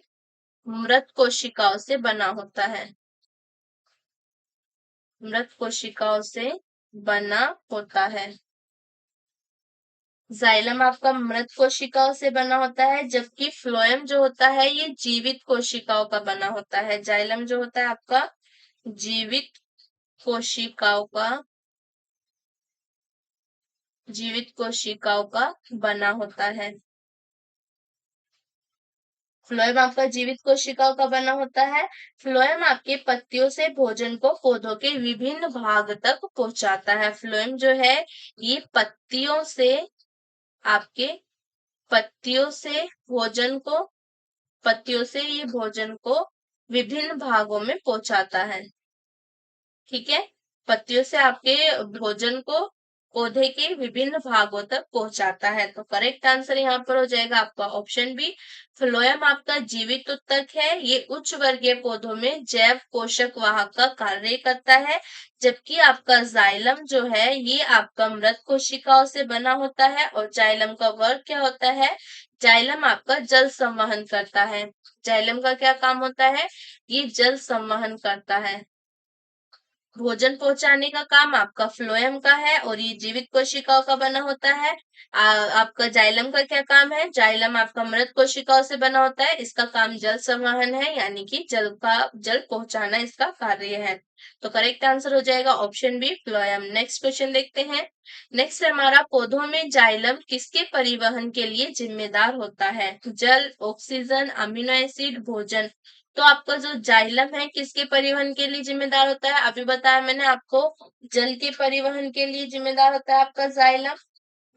Speaker 1: मृत कोशिकाओं से बना होता है। मृत कोशिकाओं से बना होता है। जाइलम आपका मृत कोशिकाओं से बना होता है, जबकि फ्लोएम जो होता है ये जीवित कोशिकाओं का बना होता है। जाइलम जो होता है आपका कोशिकाओं का जीवित कोशिकाओं का बना होता है। फ्लोएम आपका जीवित कोशिकाओं का बना होता है। फ्लोएम आपके पत्तियों से भोजन को पौधों के विभिन्न भाग तक पहुंचाता है। फ्लोएम जो है ये आपके पत्तियों से भोजन को पत्तियों से ये भोजन को विभिन्न भागों में पहुंचाता है। ठीक है, पत्तियों से आपके भोजन को पौधे के विभिन्न भागों तक पहुंचाता है। तो करेक्ट आंसर यहाँ पर हो जाएगा आपका ऑप्शन बी। फ्लोएम आपका जीवित ऊतक है, ये उच्च वर्गीय पौधों में जैव पोषक वाहक का कार्य करता है। जबकि आपका जाइलम जो है ये आपका मृत कोशिकाओं से बना होता है। और जाइलम का वर्क क्या होता है? जाइलम आपका जल संवहन करता है। जाइलम का क्या काम होता है? ये जल संवहन करता है। भोजन पहुंचाने का काम आपका फ्लोएम का है और ये जीवित कोशिकाओं का बना होता है। आपका जाइलम का क्या काम है? जाइलम आपका मृत कोशिकाओं से बना होता है, इसका काम जल संवहन है, यानी कि जल पहुंचाना इसका कार्य है। तो करेक्ट आंसर हो जाएगा option B, phloem. Next question देखते हैं। नेक्स्ट हमारा, पौधों में जाइलम किसके परिवहन के लिए जिम्मेदार होता है? जल, ऑक्सीजन, अमीनो एसिड, भोजन? तो आपका जो जाइलम है किसके परिवहन के लिए जिम्मेदार होता है? अभी बताया मैंने आपको, जल के परिवहन के लिए जिम्मेदार होता है आपका जाइलम।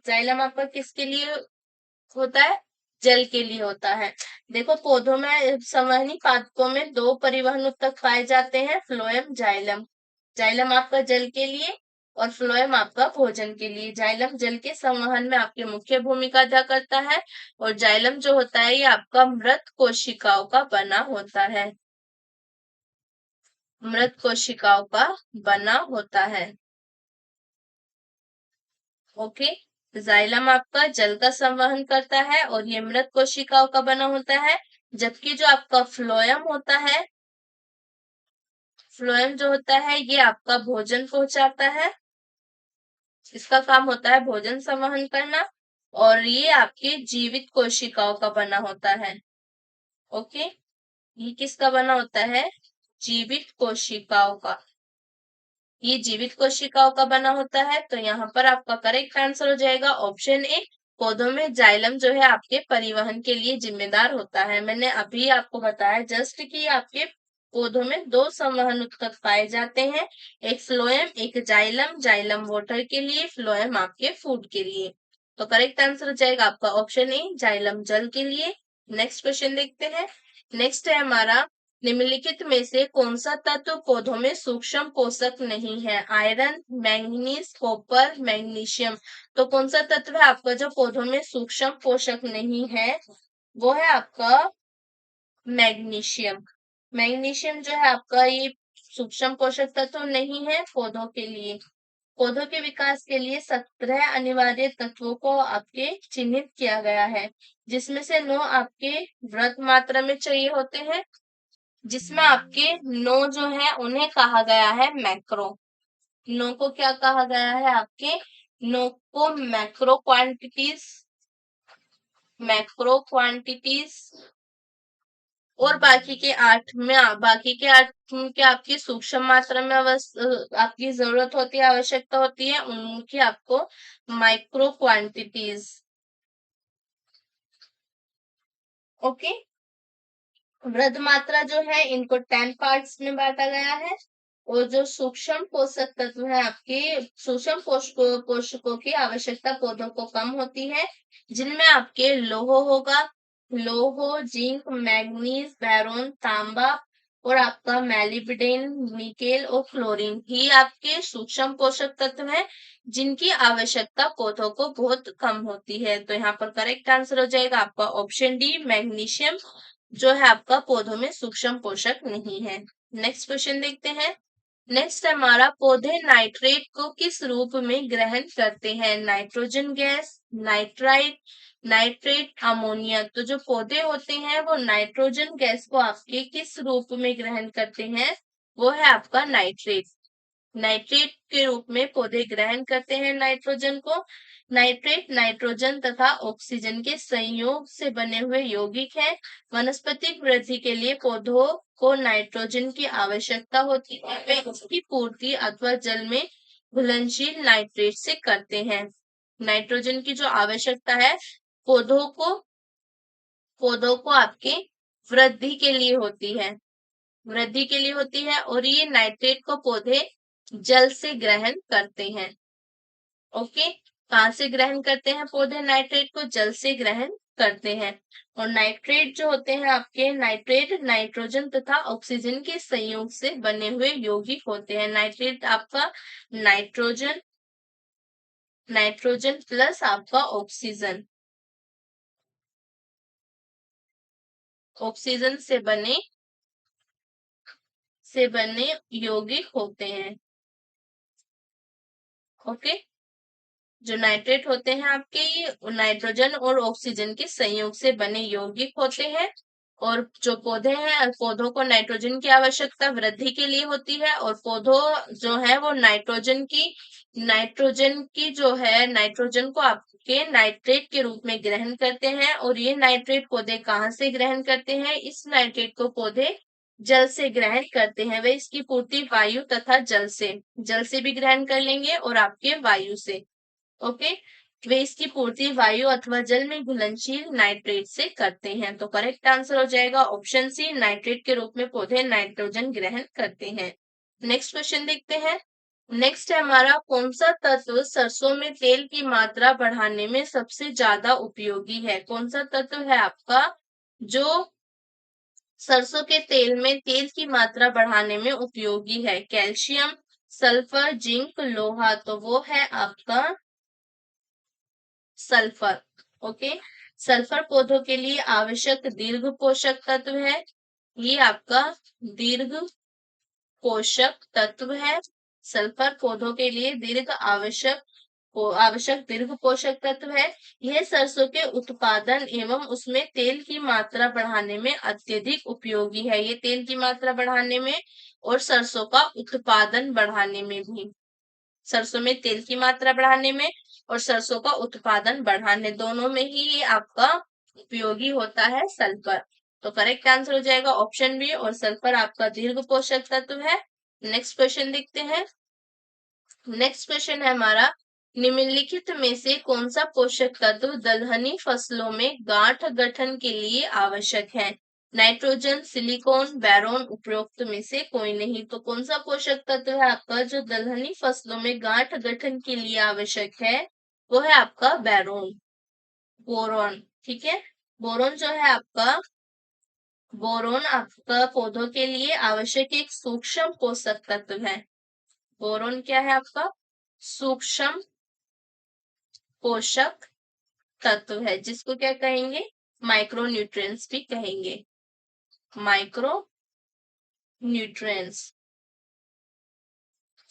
Speaker 1: जाइलम आपका किसके लिए होता है? जल के लिए होता है। देखो, पौधों में संवहनी पादपों में 2 परिवहन ऊतक पाए जाते हैं, फ्लोएम, जाइलम। जाइलम आपका जल के लिए और फ्लोएम आपका भोजन के लिए। जाइलम जल के संवहन में आपकी मुख्य भूमिका अदा करता है और जाइलम जो होता है ये आपका मृत कोशिकाओं का बना होता है। मृत कोशिकाओं का बना होता है। ओके, जाइलम आपका जल का संवहन करता है और ये मृत कोशिकाओं का बना होता है। जबकि जो आपका फ्लोएम होता है, फ्लोएम जो होता है ये आपका भोजन पहुंचाता है। इसका काम होता है भोजन संवहन करना और ये आपके जीवित कोशिकाओं का बना होता है। ओके, ये किसका बना होता है? जीवित कोशिकाओं का। ये जीवित कोशिकाओं का बना होता है। तो यहाँ पर आपका करेक्ट आंसर हो जाएगा ऑप्शन ए। पौधों में जाइलम जो है आपके परिवहन के लिए जिम्मेदार होता है। मैंने अभी आपको बताया जस्ट कि आपके पौधों में दो संवहन ऊतक पाए जाते हैं, एक फ्लोएम एक जाइलम। जाइलम वाटर के लिए, फ्लोएम आपके फूड के लिए। तो करेक्ट आंसर हो जाएगा आपका ऑप्शन ए, जाइलम जल के लिए। नेक्स्ट क्वेश्चन देखते हैं। नेक्स्ट है हमारा, निम्नलिखित में से कौन सा तत्व पौधों में सूक्ष्म पोषक नहीं है? Iron, manganese, copper, magnesium. तो कौन सा तत्व है आपका जो पौधों में सूक्ष्म पोषक नहीं है? वो है आपका मैग्नीशियम। मैग्नीशियम जो है आपका ये सूक्ष्म पोषक तत्व नहीं है पौधों के लिए। पौधों के विकास के लिए 17 अनिवार्य तत्वों को आपके चिन्हित किया गया है, जिसमें से 9 आपके वृहत मात्रा में चाहिए होते हैं, जिसमें आपके 9 जो है उन्हें कहा गया है मैक्रो। 9 को क्या कहा गया है? आपके 9 को मैक्रो क्वांटिटीज। और बाकी के 8 के आपकी सूक्ष्म मात्रा में आपकी जरूरत होती है, आवश्यकता होती है, उनकी आपको माइक्रो क्वांटिटीज। ओके। वृहद मात्रा जो है इनको 10 पार्ट्स में बांटा गया है। और जो सूक्ष्म पोषक तत्व है आपके, सूक्ष्म पोषकों की आवश्यकता पौधों को कम होती है, जिनमें आपके लोहो, जिंक, मैग्नीज, बोरॉन, तांबा और आपका मैलिब्डेन, निकेल और क्लोरीन ही आपके सूक्ष्म पोषक तत्व है, जिनकी आवश्यकता पौधों को बहुत कम होती है। तो यहाँ पर करेक्ट आंसर हो जाएगा आपका ऑप्शन डी, मैग्नीशियम जो है आपका पौधों में सूक्ष्म पोषक नहीं है। नेक्स्ट क्वेश्चन देखते हैं। नेक्स्ट हमारा, पौधे नाइट्रेट को किस रूप में ग्रहण करते हैं? Nitrogen gas, nitrite, nitrate, ammonia. तो जो पौधे होते हैं वो नाइट्रोजन गैस को आपके किस रूप में ग्रहण करते हैं? वो है आपका नाइट्रेट। नाइट्रेट के रूप में पौधे ग्रहण करते हैं नाइट्रोजन को। नाइट्रेट नाइट्रोजन तथा ऑक्सीजन के संयोग से बने हुए यौगिक है। वनस्पतिक वृद्धि के लिए पौधों को नाइट्रोजन की आवश्यकता होती है, वे इसकी पूर्ति अथवा जल में घुलनशील नाइट्रेट से करते हैं। नाइट्रोजन की जो आवश्यकता है पौधों को पौधों को आपके वृद्धि के लिए होती है, वृद्धि के लिए होती है, और ये नाइट्रेट को पौधे जल से ग्रहण करते हैं। ओके। कहाँ से ग्रहण करते हैं पौधे नाइट्रेट को? जल से ग्रहण करते हैं। और नाइट्रेट जो होते हैं आपके, नाइट्रेट नाइट्रोजन तथा ऑक्सीजन के संयोग से बने हुए यौगिक होते हैं। नाइट्रेट आपका नाइट्रोजन नाइट्रोजन प्लस आपका ऑक्सीजन, ऑक्सीजन से बने यौगिक होते हैं। ओके। जो नाइट्रेट होते हैं आपके, ये नाइट्रोजन और ऑक्सीजन के संयोग से बने यौगिक होते हैं। और जो पौधे हैं, पौधों को नाइट्रोजन की आवश्यकता वृद्धि के लिए होती है, और पौधों जो है वो नाइट्रोजन की जो है नाइट्रोजन को आपके नाइट्रेट के रूप में ग्रहण करते हैं। और ये नाइट्रेट पौधे कहाँ से ग्रहण करते हैं? इस नाइट्रेट को पौधे जल से ग्रहण करते हैं। वे इसकी पूर्ति वायु तथा जल से भी ग्रहण कर लेंगे और आपके वायु से। ओके। वे इसकी पूर्ति वायु अथवा जल में घुलनशील नाइट्रेट से करते हैं। तो करेक्ट आंसर हो जाएगा ऑप्शन सी, नाइट्रेट के रूप में पौधे नाइट्रोजन ग्रहण करते हैं। नेक्स्ट क्वेश्चन देखते हैं। नेक्स्ट है हमारा, कौन सा तत्व सरसों में तेल की मात्रा बढ़ाने में सबसे ज्यादा उपयोगी है? कौन सा तत्व है आपका जो सरसों के तेल में तेल की मात्रा बढ़ाने में उपयोगी है? कैल्शियम, सल्फर, जिंक, लोहा। तो वो है आपका सल्फर। ओके। सल्फर पौधों के लिए आवश्यक दीर्घ पोषक तत्व है। ये आपका दीर्घ पोषक तत्व है। सल्फर पौधों के लिए आवश्यक दीर्घ पोषक तत्व है। यह सरसों के उत्पादन एवं उसमें तेल की मात्रा बढ़ाने में अत्यधिक उपयोगी है। ये तेल की मात्रा बढ़ाने में और सरसों का उत्पादन बढ़ाने में भी, सरसों में तेल की मात्रा बढ़ाने में और सरसों का उत्पादन बढ़ाने, दोनों में ही ये आपका उपयोगी होता है सल्फर। तो करेक्ट आंसर हो जाएगा ऑप्शन बी, और सल्फर आपका दीर्घ पोषक तत्व है। नेक्स्ट क्वेश्चन देखते हैं। नेक्स्ट क्वेश्चन है हमारा, निम्नलिखित में से कौन सा पोषक तत्व दलहनी फसलों में गांठ गठन के लिए आवश्यक है? नाइट्रोजन, सिलिकॉन, बोरोन, उपरोक्त में से कोई नहीं। तो कौन सा पोषक तत्व है आपका जो दलहनी फसलों में गांठ गठन के लिए आवश्यक है? वो है आपका बोरोन, बोरॉन। ठीक है, बोरोन जो है आपका, बोरोन आपका पौधों के लिए आवश्यक एक सूक्ष्म पोषक तत्व है। बोरोन क्या है आपका? सूक्ष्म पोषक तत्व है, जिसको क्या कहेंगे? माइक्रो न्यूट्रिएंट्स भी कहेंगे। माइक्रो न्यूट्रिएंट्स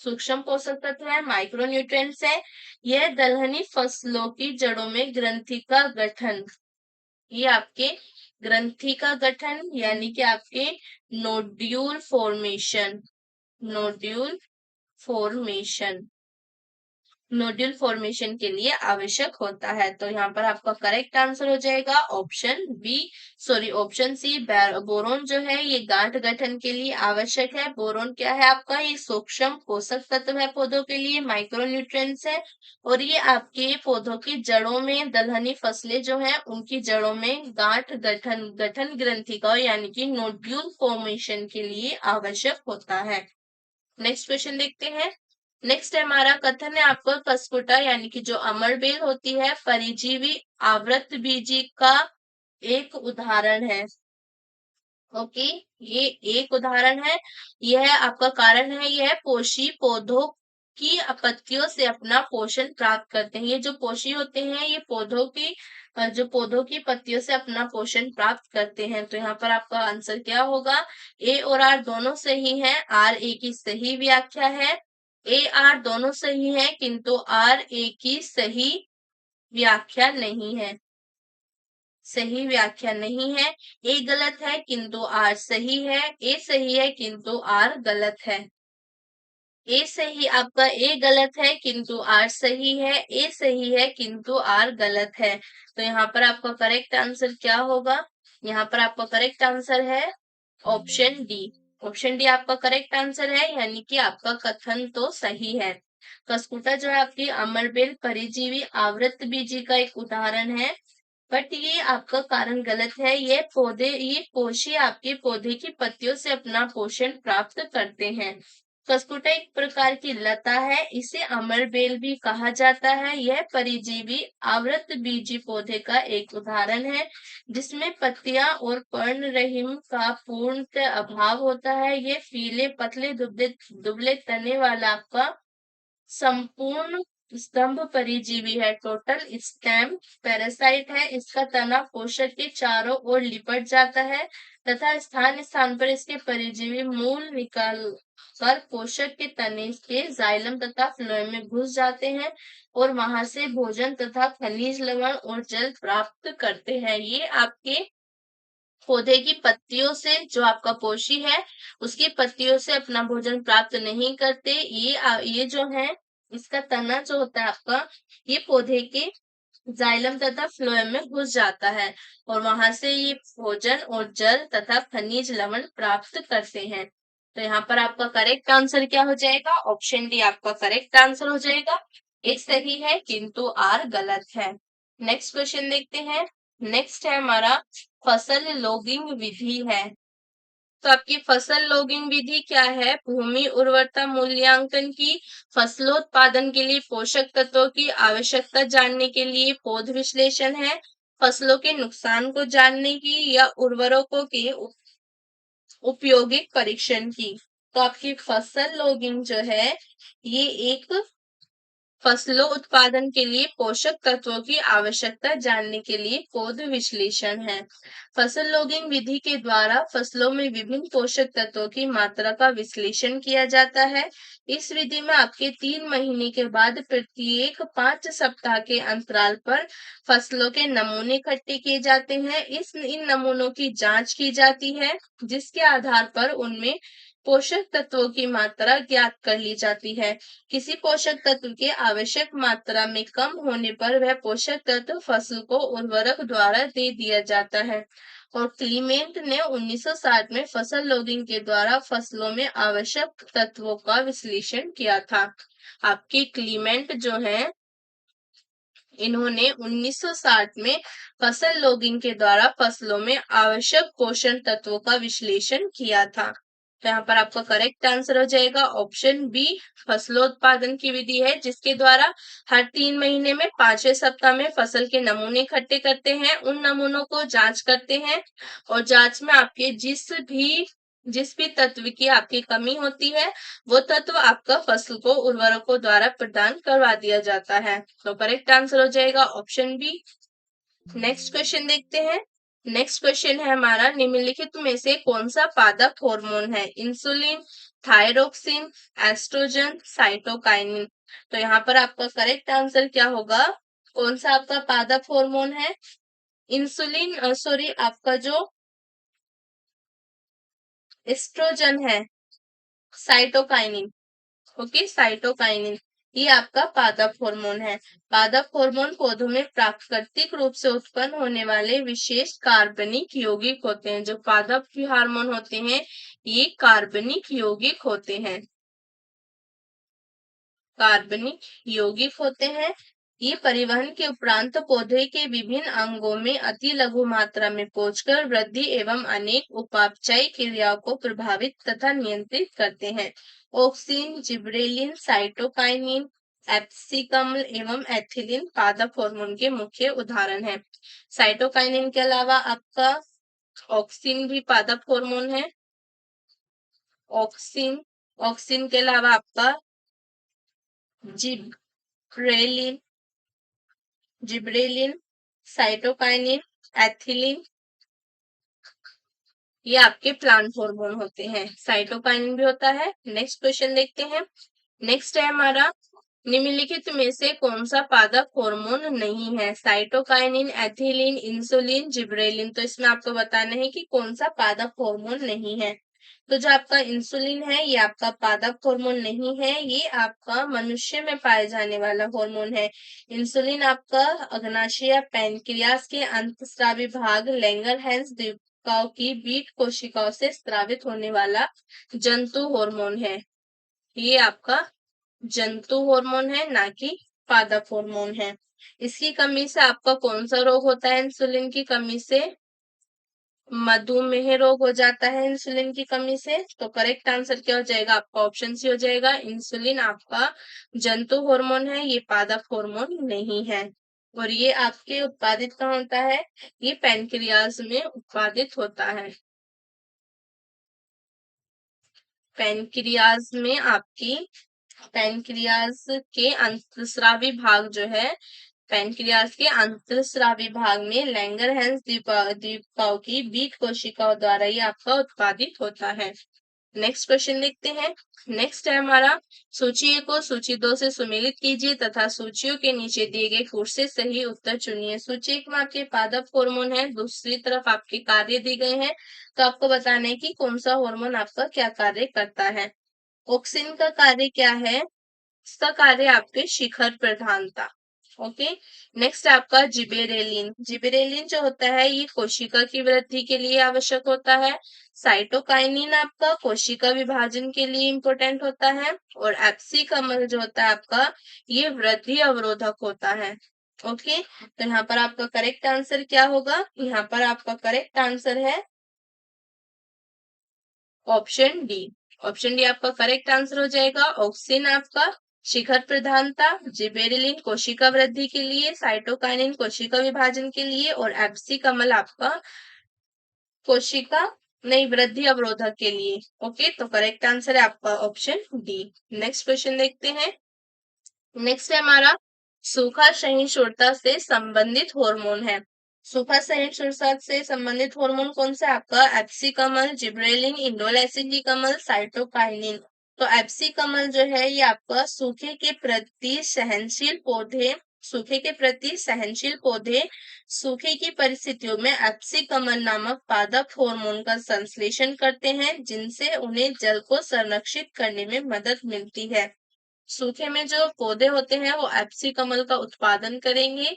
Speaker 1: सूक्ष्म पोषक तत्व है, माइक्रो न्यूट्रिएंट्स है। यह दलहनी फसलों की जड़ों में ग्रंथि का गठन, ये आपके ग्रंथि का गठन यानी कि आपके nodule formation, nodule formation, nodule formation के लिए आवश्यक होता है। तो यहाँ पर आपका करेक्ट आंसर हो जाएगा option B, sorry option C. Boron जो है ये गांठ गठन के लिए आवश्यक है। बोरोन क्या है आपका? ये सूक्ष्म पोषक तत्व है पौधों के लिए, माइक्रो न्यूट्रिएंट्स है, और ये आपके पौधों की जड़ों में, दलहनी फसलें जो है उनकी जड़ों में गांठ गठन, गठन ग्रंथि का यानी कि नोड्यूल फॉर्मेशन के लिए आवश्यक होता है। नेक्स्ट क्वेश्चन देखते हैं। नेक्स्ट है हमारा, कथन है आपको कसकुटा यानी कि जो अमरबेल होती है परिजीवी आवृत बीजी का एक उदाहरण है। ओके, ये एक उदाहरण है। यह आपका कारण है, यह पोषी पौधों की पत्तियों से अपना पोषण प्राप्त करते हैं। ये जो पोषी होते हैं ये पौधों की, जो पौधों की पत्तियों से अपना पोषण प्राप्त करते हैं। तो यहाँ पर आपका आंसर क्या होगा? ए और आर दोनों सही है, आर ए की सही व्याख्या है। ए आर दोनों सही है किंतु आर ए की सही व्याख्या नहीं है, सही व्याख्या नहीं है। ए गलत है किंतु आर सही है, ए सही है किंतु आर गलत है। ए सही आपका, ए गलत है किंतु आर सही है, ए सही है किंतु आर गलत है। तो यहाँ पर आपका करेक्ट आंसर क्या होगा? यहाँ पर आपका करेक्ट आंसर है ऑप्शन डी। ऑप्शन डी आपका करेक्ट आंसर है, यानी कि आपका कथन तो सही है। कसकुटा जो है आपकी अमरबेल परिजीवी आवृत बीजी का एक उदाहरण है, बट ये आपका कारण गलत है। ये पौधे, ये पोषी आपके पौधे की पत्तियों से अपना पोषण प्राप्त करते हैं। कसकुटा एक प्रकार की लता है, इसे अमरबेल भी कहा जाता है। यह परिजीवी आवृत बीजी पौधे का एक उदाहरण है, जिसमें पत्तियां और पर्णरहिम का पूर्णतः अभाव होता है। ये पीले पतले दुबले दुबले तने वाला आपका संपूर्ण स्तंभ परिजीवी है, टोटल स्टेम पैरासाइट है। इसका तना पोषक के चारों ओर लिपट जाता है तथा स्थान स्थान पर इसके परिजीवी मूल निकाल कर पोषक के तने के जाइलम तथा फ्लोएम में घुस जाते हैं और वहां से भोजन तथा खनिज लवण और जल प्राप्त करते हैं। ये आपके पौधे की पत्तियों से, जो आपका पोषी है उसकी पत्तियों से अपना भोजन प्राप्त नहीं करते। ये जो है, इसका तना जो होता है आपका, ये पौधे के जाइलम तथा फ्लोएम में घुस जाता है और वहां से ये भोजन और जल तथा खनिज लवण प्राप्त करते हैं। तो यहाँ पर आपका करेक्ट आंसर क्या हो जाएगा? ऑप्शन डी आपका करेक्ट आंसर हो जाएगा। ए सही है किंतु आर गलत है। नेक्स्ट क्वेश्चन देखते हैं। नेक्स्ट है हमारा, फसल लॉगिंग विधि है। तो आपकी फसल लॉगिंग विधि क्या है? भूमि उर्वरता मूल्यांकन की, फसलोत्पादन के लिए पोषक तत्वों की आवश्यकता जानने के लिए पौध विश्लेषण है, फसलों के नुकसान को जानने की, या उर्वरकों के उपयोगिक परीक्षण की। तो आपकी फसल लॉगिंग जो है ये एक फसलों उत्पादन के लिए पोषक तत्वों की आवश्यकता जानने के लिए पौध विश्लेषण है। फसल लॉगिंग विधि के द्वारा फसलों में विभिन्न पोषक तत्वों की मात्रा का विश्लेषण किया जाता है। इस विधि में आपके 3 महीने के बाद प्रत्येक 5 सप्ताह के अंतराल पर फसलों के नमूने इकट्ठे किए जाते हैं। इन नमूनों की जांच की जाती है, जिसके आधार पर उनमें पोषक तत्वों की मात्रा ज्ञात कर ली जाती है। किसी पोषक तत्व के आवश्यक मात्रा में कम होने पर वह पोषक तत्व फसल को उर्वरक द्वारा दे दिया जाता है। और क्लीमेंट ने 1960 में फसल लॉगिंग के द्वारा फसलों में आवश्यक तत्वों का विश्लेषण किया था। आपकी क्लीमेंट जो है, इन्होंने 1960 में फसल लॉगिंग के द्वारा फसलों में आवश्यक पोषण तत्वों का विश्लेषण किया था। तो यहाँ पर आपका करेक्ट आंसर हो जाएगा ऑप्शन बी, फसलोत्पादन की विधि है जिसके द्वारा हर 3 महीने में 5वें सप्ताह में फसल के नमूने इकट्ठे करते हैं, उन नमूनों को जांच करते हैं और जांच में आपके जिस भी तत्व की आपकी कमी होती है वो तत्व आपका फसल को उर्वरकों द्वारा प्रदान करवा दिया जाता है। तो करेक्ट आंसर हो जाएगा ऑप्शन बी। नेक्स्ट क्वेश्चन देखते हैं। नेक्स्ट क्वेश्चन है हमारा, निम्नलिखित में से कौन सा पादप हार्मोन है? Insulin, thyroxine, estrogen, cytokinin. तो यहाँ पर आपका करेक्ट आंसर क्या होगा? कौन सा आपका पादप हार्मोन है? इंसुलिन, सॉरी, आपका जो एस्ट्रोजन है, साइटोकाइनिन। ओके, साइटोकाइनिन ये आपका पादप हार्मोन है। पादप हार्मोन पौधों में प्राकृतिक रूप से उत्पन्न होने वाले विशेष कार्बनिक यौगिक होते हैं। जो पादप हार्मोन होते हैं ये कार्बनिक यौगिक होते हैं, कार्बनिक यौगिक होते हैं। ये परिवहन के उपरांत पौधे के विभिन्न अंगों में अति लघु मात्रा में पहुंचकर वृद्धि एवं अनेक उपापचयी क्रियाओं को प्रभावित तथा नियंत्रित करते हैं। ऑक्सिन, जिबरेलिन, साइटोकाइनिन, एप्सिकम्ल एवं एथिलीन पादप हार्मोन के मुख्य उदाहरण हैं। साइटोकाइनिन के अलावा आपका ऑक्सिन भी पादप हार्मोन है। ऑक्सिन ऑक्सिन के अलावा आपका जिब्रेलिन जिब्रेलिन, साइटोकाइनिन, एथिलीन ये आपके प्लांट हार्मोन होते हैं। साइटोकाइनिन भी होता है। नेक्स्ट क्वेश्चन देखते हैं। नेक्स्ट है हमारा, निम्नलिखित में से कौन सा पादप हार्मोन नहीं है? Cytokinin, ethylene, insulin, gibberellin. तो इसमें आपको बताना है कि कौन सा पादप हार्मोन नहीं है। तो जो आपका इंसुलिन है ये आपका पादप हार्मोन नहीं है, ये आपका मनुष्य में पाए जाने वाला हार्मोन है। इंसुलिन आपका अग्नाशय पैनक्रियास के अंतस्रावी भाग लैंगरहैंस द्वीपकाओं की बीट कोशिकाओं से स्रावित होने वाला जंतु हार्मोन है। ये आपका जंतु हार्मोन है, ना कि पादप हार्मोन है। इसकी कमी से आपका कौन सा रोग होता है? इंसुलिन की कमी से मधुमेह रोग हो जाता है इंसुलिन की कमी से। तो करेक्ट आंसर क्या हो जाएगा? आपका ऑप्शन सी हो जाएगा। इंसुलिन आपका जंतु हार्मोन है, ये पादप हार्मोन नहीं है। और ये आपके उत्पादित कहाँ होता है? ये पैनक्रियाज में उत्पादित होता है। पैनक्रियाज में आपकी पैनक्रियाज के अंतस्रावी भाग जो है, पैनक्रियाज के अंतस्रावी भाग में लैंगरहैंस द्वीपकाओं की बीट कोशिकाओं द्वारा ये आपका उत्पादित होता है। नेक्स्ट क्वेश्चन देखते हैं। नेक्स्ट है हमारा, सूची 1 को सूची 2 से सुमेलित कीजिए तथा सूचियों के नीचे दिए गए कोर्स से सही उत्तर चुनिए। सूची 1 में आपके पादप हार्मोन है, दूसरी तरफ आपके कार्य दिए गए हैं। तो आपको बताना है कि कौन सा हार्मोन आपका क्या कार्य करता है। ऑक्सिन का कार्य क्या है? इसका कार्य आपके शिखर प्रधानता। ओके। नेक्स्ट आपका जिबेरेलिन। जिबेरेलिन जो होता है ये कोशिका की वृद्धि के लिए आवश्यक होता है। साइटोकाइनिन आपका कोशिका विभाजन के लिए इंपॉर्टेंट होता है। और एप्सिकमल जो होता है आपका ये वृद्धि अवरोधक होता है। ओके, तो यहाँ पर आपका करेक्ट आंसर क्या होगा? यहाँ पर आपका करेक्ट आंसर है ऑप्शन डी। ऑप्शन डी आपका करेक्ट आंसर हो जाएगा। ऑक्सिन आपका शिखर प्रधानता, जिबेरेलिन कोशिका वृद्धि के लिए, साइटोकाइनिन कोशिका विभाजन के लिए और एप्सिकमल आपका कोशिका नहीं वृद्धि अवरोधक के लिए। ओके, तो करेक्ट आंसर है आपका ऑप्शन डी। नेक्स्ट क्वेश्चन देखते हैं। नेक्स्ट है हमारा, सूखा सहिष्णुता से संबंधित हार्मोन है। सूखा सहिष्णुता से संबंधित हार्मोन कौन सा? आपका एप्सिकमल, जिब्रेलिन, इंडोलेसिटिकमल, साइटोकाइनिन। तो एप्सिकमल जो है ये आपका सूखे के प्रति सहनशील पौधे सूखे की परिस्थितियों में एप्सिकमल नामक पादप हार्मोन का संश्लेषण करते हैं, जिनसे उन्हें जल को संरक्षित करने में मदद मिलती है। सूखे में जो पौधे होते हैं वो एप्सिकमल का उत्पादन करेंगे।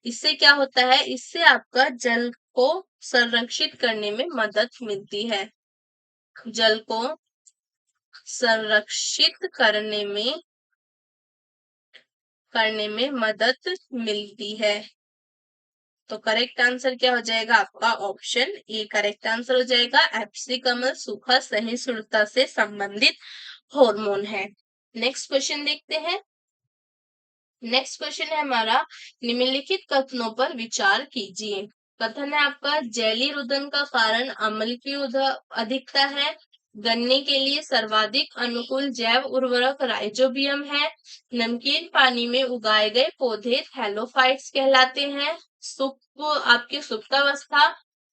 Speaker 1: इससे क्या होता है? इससे आपका जल को संरक्षित करने में मदद मिलती है। जल को संरक्षित करने में मदद मिलती है। तो करेक्ट आंसर क्या हो जाएगा आपका? ऑप्शन ए करेक्ट आंसर हो जाएगा। एप्सिकमल सूखा सहिष्णुता से संबंधित हार्मोन है। नेक्स्ट क्वेश्चन देखते हैं। नेक्स्ट क्वेश्चन है हमारा, निम्नलिखित कथनों पर विचार कीजिए। कथन है आपका, जैली रुदन का कारण अम्ल की अधिकता है। गन्ने के लिए सर्वाधिक अनुकूल जैव उर्वरक राइजोबियम है। नमकीन पानी में उगाए गए पौधे थैलोफाइट्स कहलाते हैं। आपकी सुप्तावस्था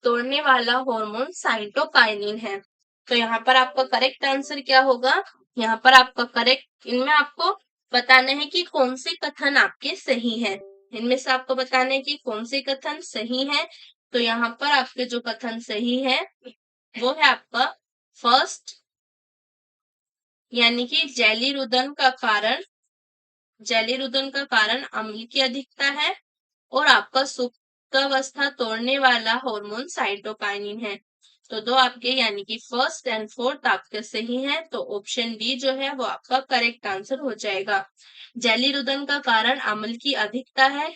Speaker 1: तोड़ने वाला हार्मोन साइटोकाइनिन है। तो यहाँ पर आपका करेक्ट आंसर क्या होगा? यहाँ पर आपका करेक्ट, इनमें आपको बताना है कि कौन से कथन आपके सही है। इनमें से आपको बताना है कि कौन से कथन सही है। तो यहाँ पर आपके जो कथन सही है वो है आपका फर्स्ट, यानी कि जैली रुदन का कारण अम्ल की अधिकता है और आपका सुप्तावस्था तोड़ने वाला हार्मोन साइटोकाइनिन है। तो दो आपके यानी कि फर्स्ट एंड फोर्थ आपके सही है। तो ऑप्शन डी जो है वो आपका करेक्ट आंसर हो जाएगा। जैली रुदन का कारण अम्ल की अधिकता है।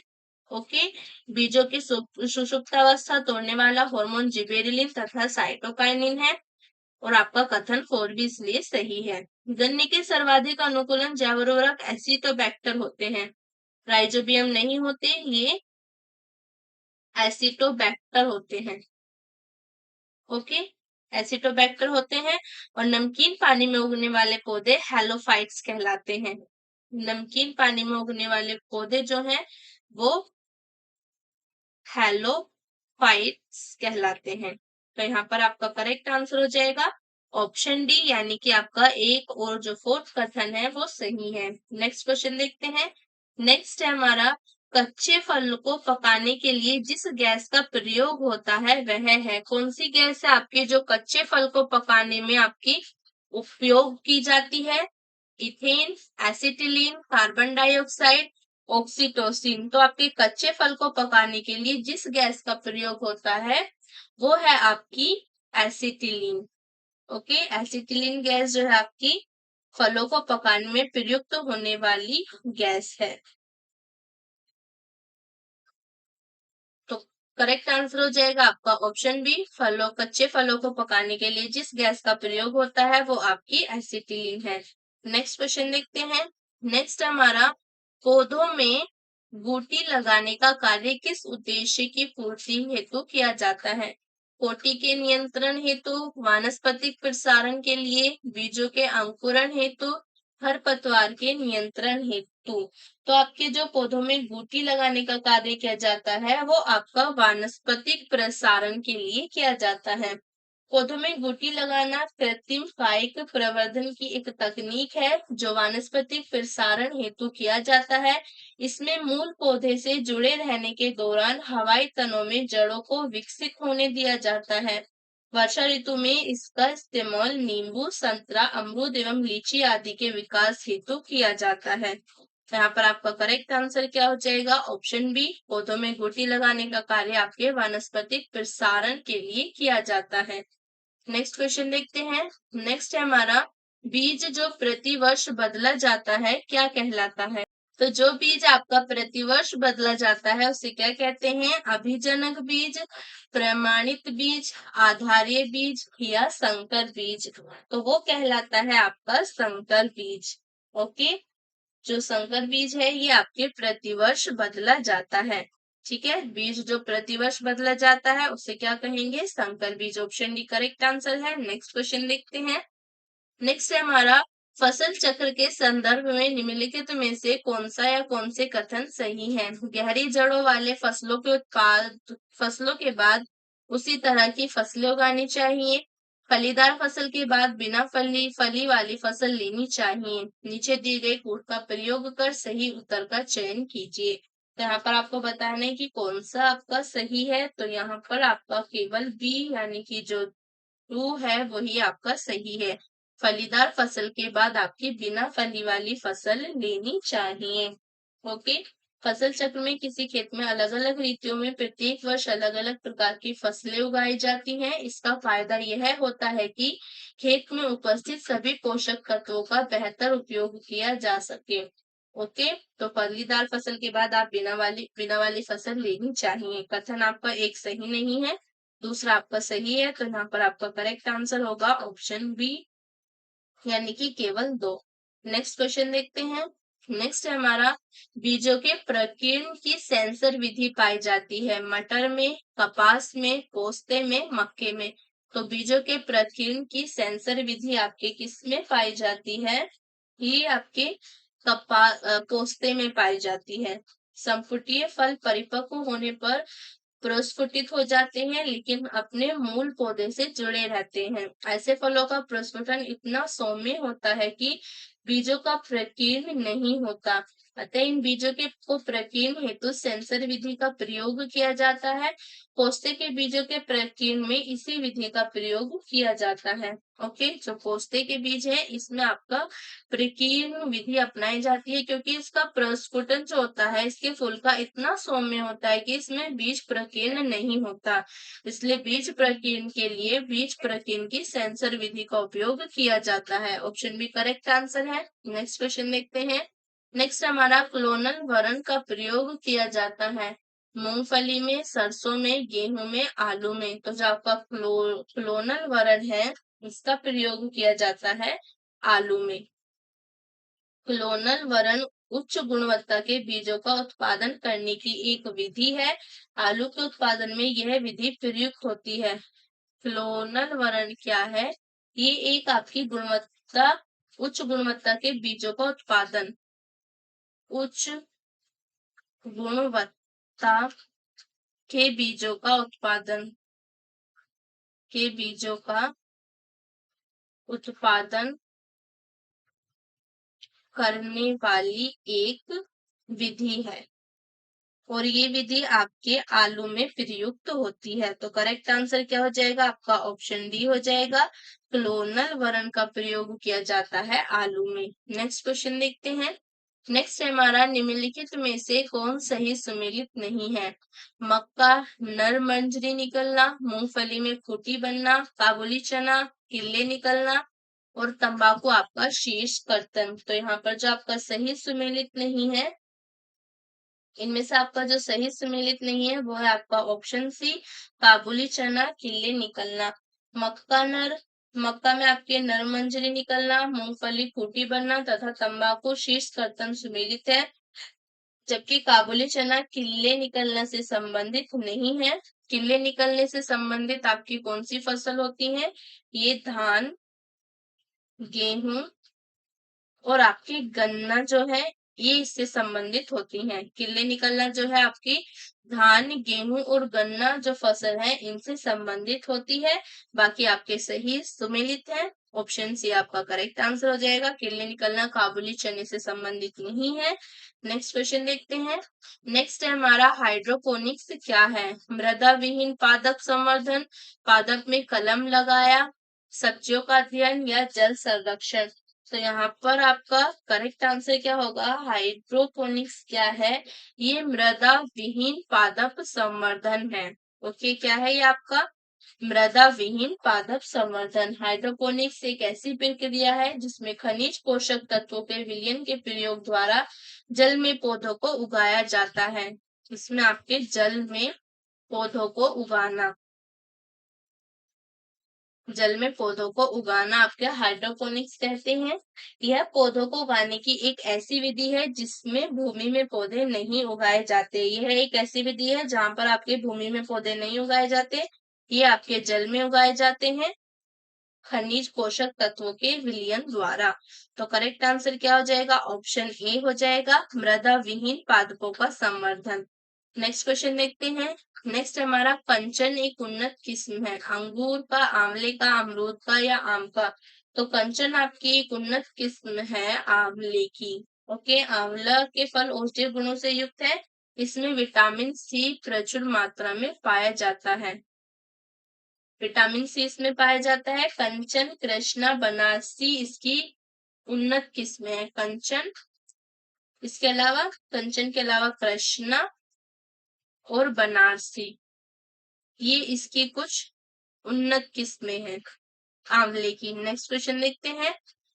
Speaker 1: ओके, बीजों की सुषुप्तावस्था तोड़ने वाला हार्मोन जिबेरेलिन तथा साइटोकाइनिन है और आपका कथन 4 भी इसलिए सही है। गन्ने के सर्वाधिक अनुकूलन जैव उर्वरक एसिटोबैक्टर होते हैं, राइजोबियम नहीं होते, ये एसिटोबैक्टर होते हैं। ओके, एसिटोबैक्टर होते हैं। और नमकीन पानी में उगने वाले पौधे हेलोफाइट्स कहलाते हैं। नमकीन पानी में उगने वाले पौधे जो हैं वो हेलोफाइट्स कहलाते हैं। तो यहाँ पर आपका करेक्ट आंसर हो जाएगा ऑप्शन डी, यानी कि आपका एक और जो फोर्थ कथन है वो सही है। नेक्स्ट क्वेश्चन देखते हैं। नेक्स्ट है हमारा, कच्चे फल को पकाने के लिए जिस गैस का प्रयोग होता है वह है, कौन सी गैस है आपके जो कच्चे फल को पकाने में आपकी उपयोग की जाती है? Ethane, acetylene, carbon dioxide, oxytocin. तो आपके कच्चे फल को पकाने के लिए जिस गैस का प्रयोग होता है वो है आपकी एसिटिलीन। ओके, एसिटिलीन गैस जो है आपकी फलों को पकाने में प्रयुक्त होने वाली गैस है। तो करेक्ट आंसर हो जाएगा आपका ऑप्शन बी, कच्चे फलों को पकाने के लिए जिस गैस का प्रयोग होता है वो आपकी एसिटिलीन है। नेक्स्ट क्वेश्चन देखते हैं। नेक्स्ट हमारा, पौधों में बूटी लगाने का कार्य किस उद्देश्य की पूर्ति हेतु किया जाता है? कोटि के नियंत्रण हेतु, वानस्पतिक प्रसारण के लिए, बीजों के अंकुरण हेतु, खरपतवार के नियंत्रण हेतु। तो आपके जो पौधों में बूटी लगाने का कार्य किया जाता है वो आपका वानस्पतिक प्रसारण के लिए किया जाता है। पौधों में बूटी लगाना कृत्रिम कायिक प्रवर्धन की एक तकनीक है जो वानस्पतिक प्रसारण हेतु किया जाता है। इसमें मूल पौधे से जुड़े रहने के दौरान हवाई तनों में जड़ों को विकसित होने दिया जाता है। वर्षा ऋतु में इसका इस्तेमाल नींबू, संतरा, अमरूद एवं लीची आदि के विकास हेतु किया जाता है। यहाँ पर आपका करेक्ट आंसर क्या हो जाएगा? ऑप्शन बी, पौधों में बूटी लगाने का कार्य आपके वानस्पतिक प्रसारण के लिए किया जाता है। नेक्स्ट क्वेश्चन देखते हैं। नेक्स्ट है हमारा, बीज जो प्रतिवर्ष बदला जाता है क्या कहलाता है? तो जो बीज आपका प्रतिवर्ष बदला जाता है उसे क्या कहते हैं? अभिजनक बीज, प्रमाणित बीज, आधारीय बीज या संकर बीज। तो वो कहलाता है आपका संकर बीज। ओके, जो संकर बीज है ये आपके प्रतिवर्ष बदला जाता है। ठीक है, बीज जो प्रतिवर्ष बदला जाता है उसे क्या कहेंगे? संकर बीज। ऑप्शन डी करेक्ट आंसर है। नेक्स्ट क्वेश्चन देखते हैं। नेक्स्ट है हमारा, फसल चक्र के संदर्भ में निम्नलिखित में से कौन सा या कौन से कथन सही है? गहरी जड़ों वाले फसलों के बाद उसी तरह की फसलें उगानी चाहिए। फलीदार फसल के बाद बिना फली वाली फसल लेनी चाहिए। नीचे दिए गए कोड का प्रयोग कर सही उत्तर का चयन कीजिए। तो यहाँ पर आपको बताना है कि कौन सा आपका सही है। तो यहाँ पर आपका केवल बी यानी कि जो 2 है वही आपका सही है। फलीदार फसल के बाद आपकी बिना फली वाली फसल लेनी चाहिए। ओके, फसल चक्र में किसी खेत में अलग अलग रीतियों में प्रत्येक वर्ष अलग अलग प्रकार की फसलें उगाई जाती हैं। इसका फायदा यह होता है कि खेत में उपस्थित सभी पोषक तत्वों का बेहतर उपयोग किया जा सके। ओके, तो फलीदार फसल के बाद आप बिना वाली फसल लेनी चाहिए। कथन आपका एक सही नहीं है, दूसरा आपका सही है, तो यहाँ पर आपका करेक्ट आंसर होगा ऑप्शन बी, यानी कि केवल 2। नेक्स्ट क्वेश्चन देखते हैं। नेक्स्ट है हमारा, बीजों के प्रकीर्णन की सेंसर विधि पाई जाती है मटर में, कपास में, पोस्ते में, मक्के में। तो बीजों के प्रकीर्णन की सेंसर विधि आपके किस में पाई जाती है? ये आपके पोस्ते में पाई जाती है। संपुटीय फल परिपक्व होने पर प्रस्फुटित हो जाते हैं, लेकिन अपने मूल पौधे से जुड़े रहते हैं। ऐसे फलों का प्रस्फुटन इतना सौम्य होता है कि बीजों का प्रकीर्णन नहीं होता। अतः इन बीजों को प्रकीर्णन हेतु सेंसर विधि का प्रयोग किया जाता है। पोस्ते के बीजों के प्रकीर्णन में इसी विधि का प्रयोग किया जाता है। ओके, जो पोस्ते के बीज है इसमें आपका प्रकीर्णन विधि अपनाई जाती है, क्योंकि इसका प्रस्फुटन जो होता है इसके फूल का इतना सौम्य होता है कि इसमें बीज प्रकीर्णन नहीं होता। इसलिए बीज प्रकीर्णन के लिए बीज प्रकीर्णन की सेंसर विधि का उपयोग किया जाता है। ऑप्शन बी करेक्ट आंसर है। नेक्स्ट क्वेश्चन देखते हैं। नेक्स्ट हमारा क्लोनल वरण का प्रयोग किया जाता है मूंगफली में, सरसों में, गेहूं में, आलू में। तो जो आपका क्लोनल वरण है इसका प्रयोग किया जाता है आलू में। क्लोनल वरण उच्च गुणवत्ता के बीजों का उत्पादन करने की एक विधि है। आलू के उत्पादन में यह विधि प्रयुक्त होती है। क्लोनल वरण क्या है? ये एक आपकी उच्च गुणवत्ता के बीजों का उत्पादन, उच्च गुणवत्ता के बीजों का उत्पादन करने वाली एक विधि है, और ये विधि आपके आलू में प्रयुक्त होती है। तो करेक्ट आंसर क्या हो जाएगा आपका? ऑप्शन डी हो जाएगा। क्लोनल वरण का प्रयोग किया जाता है आलू में। नेक्स्ट क्वेश्चन देखते हैं। नेक्स्ट है हमारा, निम्नलिखित में से कौन सही सुमेलित नहीं है? मक्का नर मंजरी निकलना, मूंगफली में फूटी बनना, काबुली चना किल्ले निकलना, और तंबाकू आपका शीर्ष कर्तन। तो यहाँ पर जो आपका सही सुमेलित नहीं है, इनमें से आपका जो सही सुमेलित नहीं है वो है आपका ऑप्शन सी, काबुली चना किल्ले निकलना। मक्का में आपके नर मंजरी निकलना, मूंगफली फूटी बनना तथा तंबाकू शीर्ष कर्तन सुमेलित है, जबकि काबुली चना किल्ले निकलने से संबंधित नहीं है। किल्ले निकलने से संबंधित आपकी कौन सी फसल होती है? ये धान, गेहूं और आपकी गन्ना जो है ये इससे संबंधित होती हैं। किल्ले निकलना जो है आपकी धान, गेहूं और गन्ना जो फसल है इनसे संबंधित होती है। बाकी आपके सही सुमेलित है। ऑप्शन सी आपका करेक्ट आंसर हो जाएगा। किल्ले निकलना काबुली चने से संबंधित नहीं है। नेक्स्ट क्वेश्चन देखते हैं। नेक्स्ट है हमारा, हाइड्रोपोनिक्स क्या है? मृदा विहीन पादप संवर्धन, पादप में कलम लगाया, सब्जियों का अध्ययन या जल संरक्षण। तो यहाँ पर आपका करेक्ट आंसर क्या होगा? हाइड्रोपोनिक्स क्या है? ये मृदा विहीन पादप संवर्धन है। ओके, क्या है ये आपका? मृदा विहीन पादप संवर्धन। हाइड्रोपोनिक्स एक ऐसी प्रक्रिया है जिसमें खनिज पोषक तत्वों के विलयन के प्रयोग द्वारा जल में पौधों को उगाया जाता है। इसमें आपके जल में पौधों को उगाना, जल में पौधों को उगाना आपके हाइड्रोपोनिक्स कहते हैं। यह पौधों को उगाने की एक ऐसी विधि है जिसमें भूमि में पौधे नहीं उगाए जाते। यह एक ऐसी विधि है जहां पर आपके भूमि में पौधे नहीं उगाए जाते, ये आपके जल में उगाए जाते हैं खनिज पोषक तत्वों के विलयन द्वारा। तो करेक्ट आंसर क्या हो जाएगा? ऑप्शन ए हो जाएगा, मृदा विहीन पादपों का संवर्धन। नेक्स्ट क्वेश्चन देखते हैं। नेक्स्ट हमारा, कंचन एक उन्नत किस्म है अंगूर का, आंवले का, अमरूद का या आम का। तो कंचन आपकी एक उन्नत किस्म है आंवले की। ओके, आंवला के फल औषधीय गुणों से युक्त है। इसमें विटामिन सी प्रचुर मात्रा में पाया जाता है। विटामिन सी इसमें पाया जाता है। कंचन कृष्णा बनारसी इसकी उन्नत किस्म है। कंचन इसके अलावा कंचन के अलावा कृष्णा और बनारसी, ये इसकी कुछ उन्नत किस्में हैं आंवले की। नेक्स्ट क्वेश्चन देखते हैं।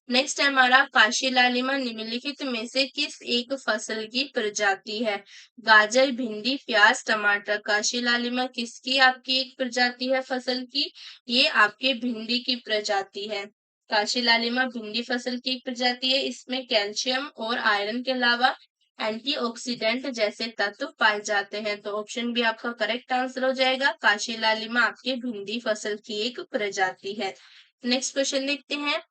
Speaker 1: नेक्स्ट है हमारा काशी लालिमा निम्नलिखित में से किस एक फसल की प्रजाति है? गाजर, भिंडी, प्याज, टमाटर। काशी लालिमा किसकी आपकी एक प्रजाति है फसल की? ये आपके भिंडी की प्रजाति है। काशी लालिमा भिंडी फसल की एक प्रजाति है। इसमें कैल्शियम और आयरन के अलावा एंटीऑक्सीडेंट जैसे तत्व पाए जाते हैं। तो ऑप्शन भी आपका करेक्ट आंसर हो जाएगा। काशी लालिमा आपके भिंडी फसल की एक प्रजाति है। नेक्स्ट क्वेश्चन देखते हैं।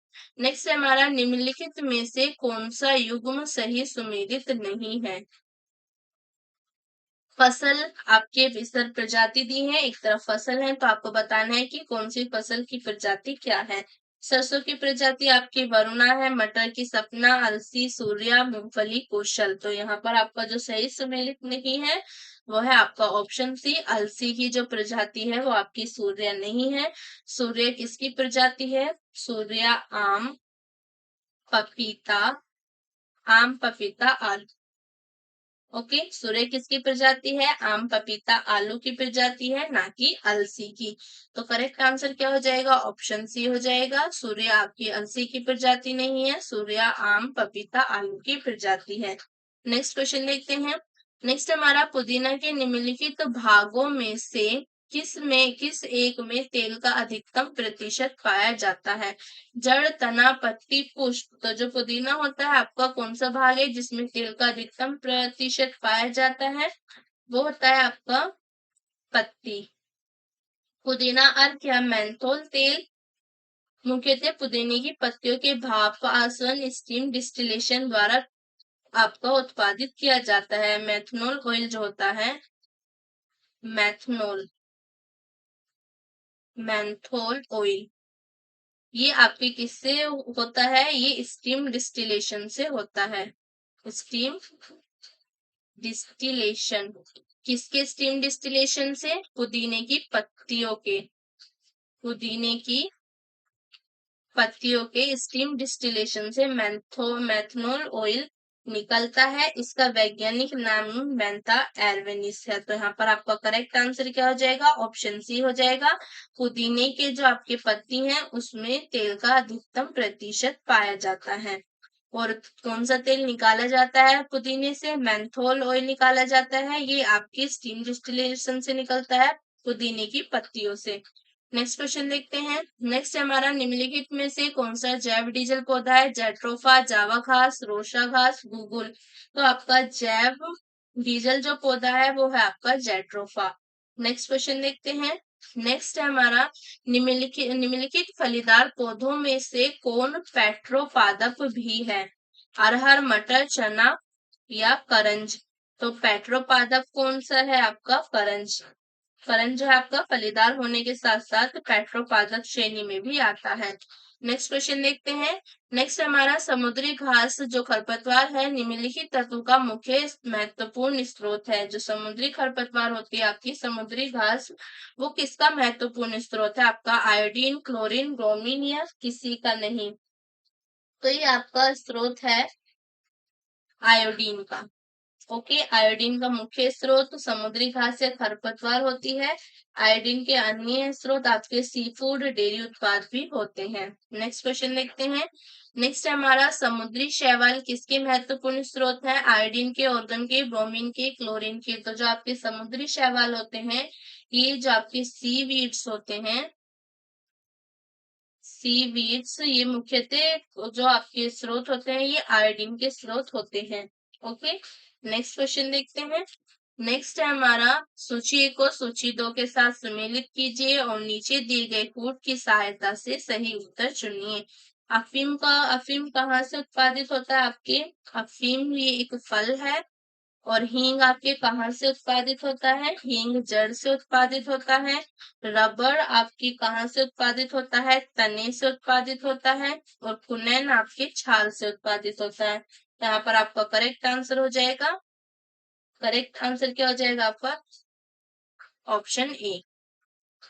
Speaker 1: नेक्स्ट हमारा निम्नलिखित में से कौन सा युग्म सही सुमेलित नहीं है? फसल आपके विसर प्रजाति दी है, एक तरफ फसल है, तो आपको बताना है कि कौन सी फसल की प्रजाति क्या है। सरसों की प्रजाति आपकी वरुणा है, मटर की सपना, अलसी, सूर्या, मूंगफली, कौशल। तो यहाँ पर आपका जो सही सुमेलित नहीं है वो है आपका ऑप्शन सी, अलसी की जो प्रजाति है वो आपकी सूर्या नहीं है। सूर्य किसकी प्रजाति है? सूर्या पपीता आम, पपीता, आलू। ओके, सूर्य किसकी प्रजाति है? आम, पपीता, आलू की प्रजाति है, ना कि अलसी की। तो करेक्ट आंसर क्या हो जाएगा? ऑप्शन सी हो जाएगा। सूर्य आपकी अलसी की प्रजाति नहीं है, सूर्य आम, पपीता, आलू की प्रजाति है। नेक्स्ट क्वेश्चन देखते हैं। नेक्स्ट हमारा पुदीना के निम्नलिखित भागों में से किस एक में तेल का अधिकतम प्रतिशत पाया जाता है? जड़, तना, पत्ती, पुष्प। तो जो पुदीना होता है आपका कौन सा भाग है जिसमें तेल का अधिकतम प्रतिशत पाया जाता है? वो होता है आपका पत्ती। पुदीना अर्क या मेंथोल तेल मुख्यतः पुदीने की पत्तियों के भाप आसवन स्टीम डिस्टिलेशन द्वारा आपका उत्पादित किया जाता है। मेथनॉल ऑयल जो होता है, मेथनॉल, मेंथोल ऑयल, ये आपके किससे होता है? ये स्टीम डिस्टिलेशन से होता है। स्टीम डिस्टिलेशन, किसके स्टीम डिस्टिलेशन से? पुदीने की पत्तियों के, पुदीने की पत्तियों के स्टीम डिस्टिलेशन से मेथनॉल ऑयल निकलता है। इसका वैज्ञानिक नाम मेंथा एल्वेनिस है। तो यहाँ पर आपका करेक्ट आंसर क्या हो जाएगा? ऑप्शन सी हो जाएगा। पुदीने के जो आपके पत्ती हैं उसमें तेल का अधिकतम प्रतिशत पाया जाता है। और कौन सा तेल निकाला जाता है पुदीने से? मेंथोल ऑयल निकाला जाता है। ये आपकी स्टीम डिस्टिलेशन से निकलता है, पुदीने की पत्तियों से। नेक्स्ट क्वेश्चन देखते हैं। नेक्स्ट हमारा निम्नलिखित में से कौन सा जैव डीजल पौधा है? जेट्रोफा, जावा घास, रोशा घास, गूगल। तो आपका जैव डीजल जो पौधा है वो है आपका जेट्रोफा। नेक्स्ट क्वेश्चन देखते हैं। नेक्स्ट है हमारा निम्नलिखित फलीदार पौधों में से कौन पेट्रोपादप भी है? अरहर, मटर, चना या करंज। तो पेट्रोपादप कौन सा है आपका? करंज। करंज जो है आपका फलीदार होने के साथ साथ पेट्रोपादप श्रेणी में भी आता है। नेक्स्ट क्वेश्चन देखते हैं। नेक्स्ट हमारा समुद्री घास जो खरपतवार है निम्नलिखित तत्व का मुख्य महत्वपूर्ण स्रोत है। जो समुद्री खरपतवार होती है आपकी समुद्री घास, वो किसका महत्वपूर्ण स्रोत है? आपका आयोडीन, क्लोरीन, ब्रोमीन या किसी का नहीं? तो ये आपका स्रोत है आयोडीन का। ओके, आयोडीन का मुख्य स्रोत समुद्री घास या खरपतवार होती है। आयोडीन के अन्य स्रोत आपके सी फूड, डेयरी उत्पाद भी होते हैं। नेक्स्ट क्वेश्चन देखते हैं। नेक्स्ट हमारा समुद्री शैवाल किसके महत्वपूर्ण स्रोत है? आयोडीन के, ऑर्गन के, ब्रोमीन के, क्लोरीन के। तो जो आपके समुद्री शैवाल होते हैं, ये जो आपके सी वीड्स होते हैं, सी वीड्स, ये मुख्यतः जो आपके स्रोत होते हैं ये आयोडीन के स्रोत होते हैं। ओके, नेक्स्ट क्वेश्चन देखते हैं। नेक्स्ट है हमारा सूची 1 को सूची 2 के साथ सम्मिलित कीजिए और नीचे दिए गए कूट की सहायता से सही उत्तर चुनिए। अफीम कहाँ से उत्पादित होता है आपके? अफीम ये एक फल है। और हींग आपके कहाँ से उत्पादित होता है? हींग जड़ से उत्पादित होता है। रबर आपकी कहाँ से उत्पादित होता है? तने से उत्पादित होता है। और कुनैन आपके छाल से उत्पादित होता है। यहाँ पर आपका करेक्ट आंसर हो जाएगा, करेक्ट आंसर क्या हो जाएगा आपका? Option A.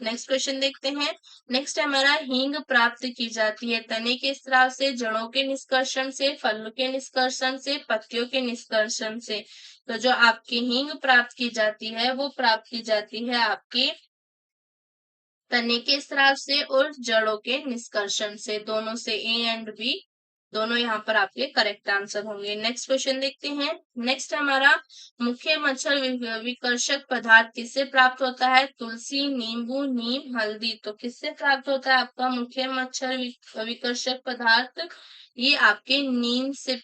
Speaker 1: नेक्स्ट क्वेश्चन देखते हैं। नेक्स्ट हमारा हींग प्राप्त की जाती है तने के स्राव से, जड़ों के निष्कर्षण से, फलों के निष्कर्षण से, पत्तियों के निष्कर्षण से। तो जो आपकी हींग प्राप्त की जाती है वो प्राप्त की जाती है आपके तने के स्राव से और जड़ों के निष्कर्षण से। दोनों से ए एंड बी दोनों यहाँ पर आपके करेक्ट आंसर होंगे। नेक्स्ट क्वेश्चन देखते हैं। नेक्स्ट हमारा मुख्य मच्छर विकर्षक पदार्थ किससे प्राप्त होता है? तुलसी, नींबू, नीम, हल्दी। तो किससे प्राप्त होता है आपका मुख्य मच्छर विकर्षक पदार्थ? ये आपके नीम से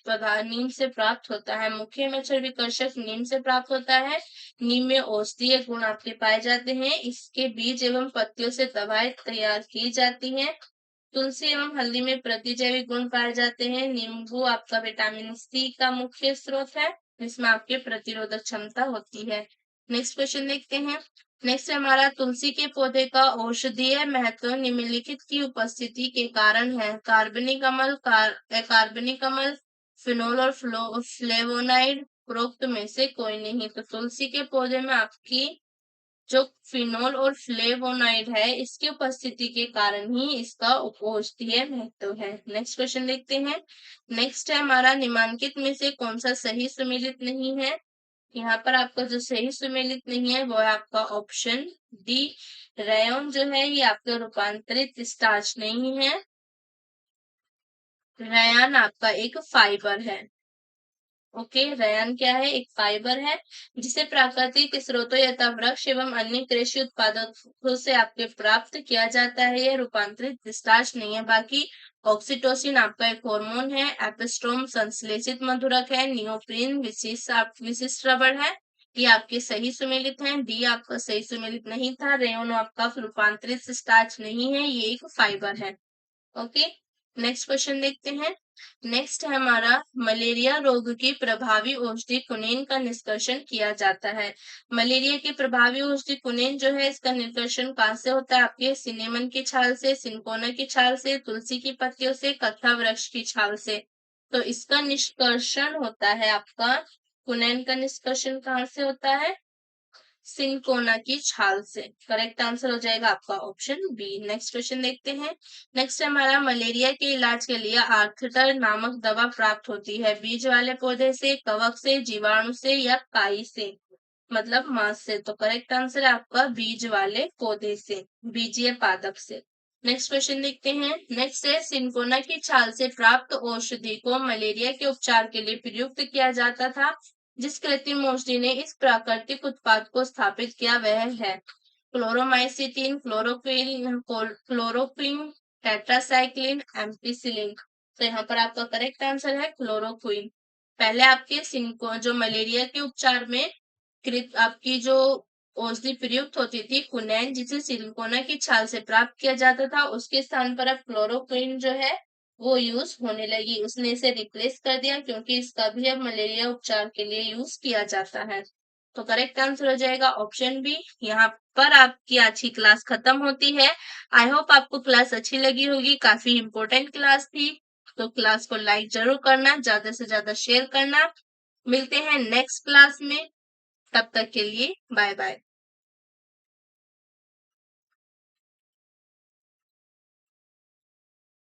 Speaker 1: प्राप्त होता है। मुख्य मच्छर विकर्षक नीम से प्राप्त होता है। नीम में औषधीय गुण आपके पाए जाते हैं। इसके बीज एवं पत्तियों से दवाएं तैयार की जाती हैं। तुलसी एवं हल्दी में प्रतिजैविक गुण पाए जाते हैं। नींबू आपका विटामिन सी का मुख्य स्रोत है, जिसमें आपके प्रतिरोधक क्षमता होती है। नेक्स्ट क्वेश्चन देखते हैं। नेक्स्ट हमारा तुलसी के पौधे का औषधीय महत्व निम्नलिखित की उपस्थिति के कारण है। कार्बनिक अम्ल, अकार्बनिक अम्ल, फिनोल और फ्लेवोनाइड, उपरोक्त में से कोई नहीं। तो तुलसी के पौधे में आपकी जो फिनोल और फ्लेवोनाइड है इसकी उपस्थिति के कारण ही इसका औषधीय महत्व है। नेक्स्ट क्वेश्चन देखते हैं। नेक्स्ट है हमारा निम्नलिखित में से कौन सा सही सुमेलित नहीं है? यहाँ पर आपका जो सही सुमेलित नहीं है वो है आपका ऑप्शन डी। रेयन जो है ये आपका रूपांतरित स्टार्च नहीं है। रेयन आपका एक फाइबर है। ओके, रेयन क्या है? एक फाइबर है जिसे प्राकृतिक स्रोतों यथा वृक्ष एवं अन्य कृषि उत्पादों से आपके प्राप्त किया जाता है। यह रूपांतरित स्टार्च नहीं है। बाकी ऑक्सीटोसिन आपका एक हार्मोन है। एपिस्टोम संश्लेषित मधुरक है। नियोप्रीन विशिष्ट रबड़ है। ये आपके सही सुमेलित हैं। डी आपका सही सुमेलित नहीं था। रेयन आपका रूपांतरित स्टार्च नहीं है, ये एक फाइबर है। ओके, नेक्स्ट क्वेश्चन देखते हैं। नेक्स्ट है हमारा मलेरिया रोग की प्रभावी औषधि कुनीन का निष्कर्षण किया जाता है। मलेरिया की प्रभावी औषधि कुनीन जो है इसका निष्कर्षण कहाँ से होता है? आपके सिनेमन की छाल से, सिंकोना की छाल से, तुलसी की पत्तियों से, कत्था वृक्ष की छाल से। तो इसका निष्कर्षण होता है आपका कुनीन का निष्कर्षण कहाँ से होता है? सिंकोना की छाल से। करेक्ट आंसर हो जाएगा आपका ऑप्शन बी। नेक्स्ट क्वेश्चन देखते हैं। नेक्स्ट हमारा मलेरिया के इलाज के लिए आर्थटर नामक दवा प्राप्त होती है बीज वाले पौधे से, कवक से, जीवाणु से या काई से, मतलब मांस से। तो करेक्ट आंसर है आपका बीज वाले पौधे से, बीजीय पादप से। नेक्स्ट क्वेश्चन देखते हैं। नेक्स्ट है सिंकोना की छाल से प्राप्त औषधि को मलेरिया के उपचार के लिए प्रयुक्त किया जाता था। जिस कृत्रिम औषधि ने इस प्राकृतिक उत्पाद को स्थापित किया वह है क्लोरोमाइसिटिन, क्लोरोक्विन, टेट्रासाइक्लिन, एम्पिसिलिन। तो यहाँ पर आपका करेक्ट आंसर है क्लोरोक्विन। पहले आपके सिंको जो मलेरिया के उपचार में आपकी जो औषधि प्रयुक्त होती थी कुनैन, जिसे सिलिकोना की छाल से प्राप्त किया जाता था, उसके स्थान पर अब क्लोरोक्विन जो है वो यूज होने लगी। उसने इसे रिप्लेस कर दिया क्योंकि इसका भी अब मलेरिया उपचार के लिए यूज किया जाता है। तो करेक्ट आंसर हो जाएगा ऑप्शन बी। यहाँ पर आपकी आज की क्लास खत्म होती है। आई होप आपको क्लास अच्छी लगी होगी, काफी इंपॉर्टेंट क्लास थी। तो क्लास को लाइक जरूर करना, ज्यादा से ज्यादा शेयर करना। मिलते हैं नेक्स्ट क्लास में, तब तक के लिए बाय बाय।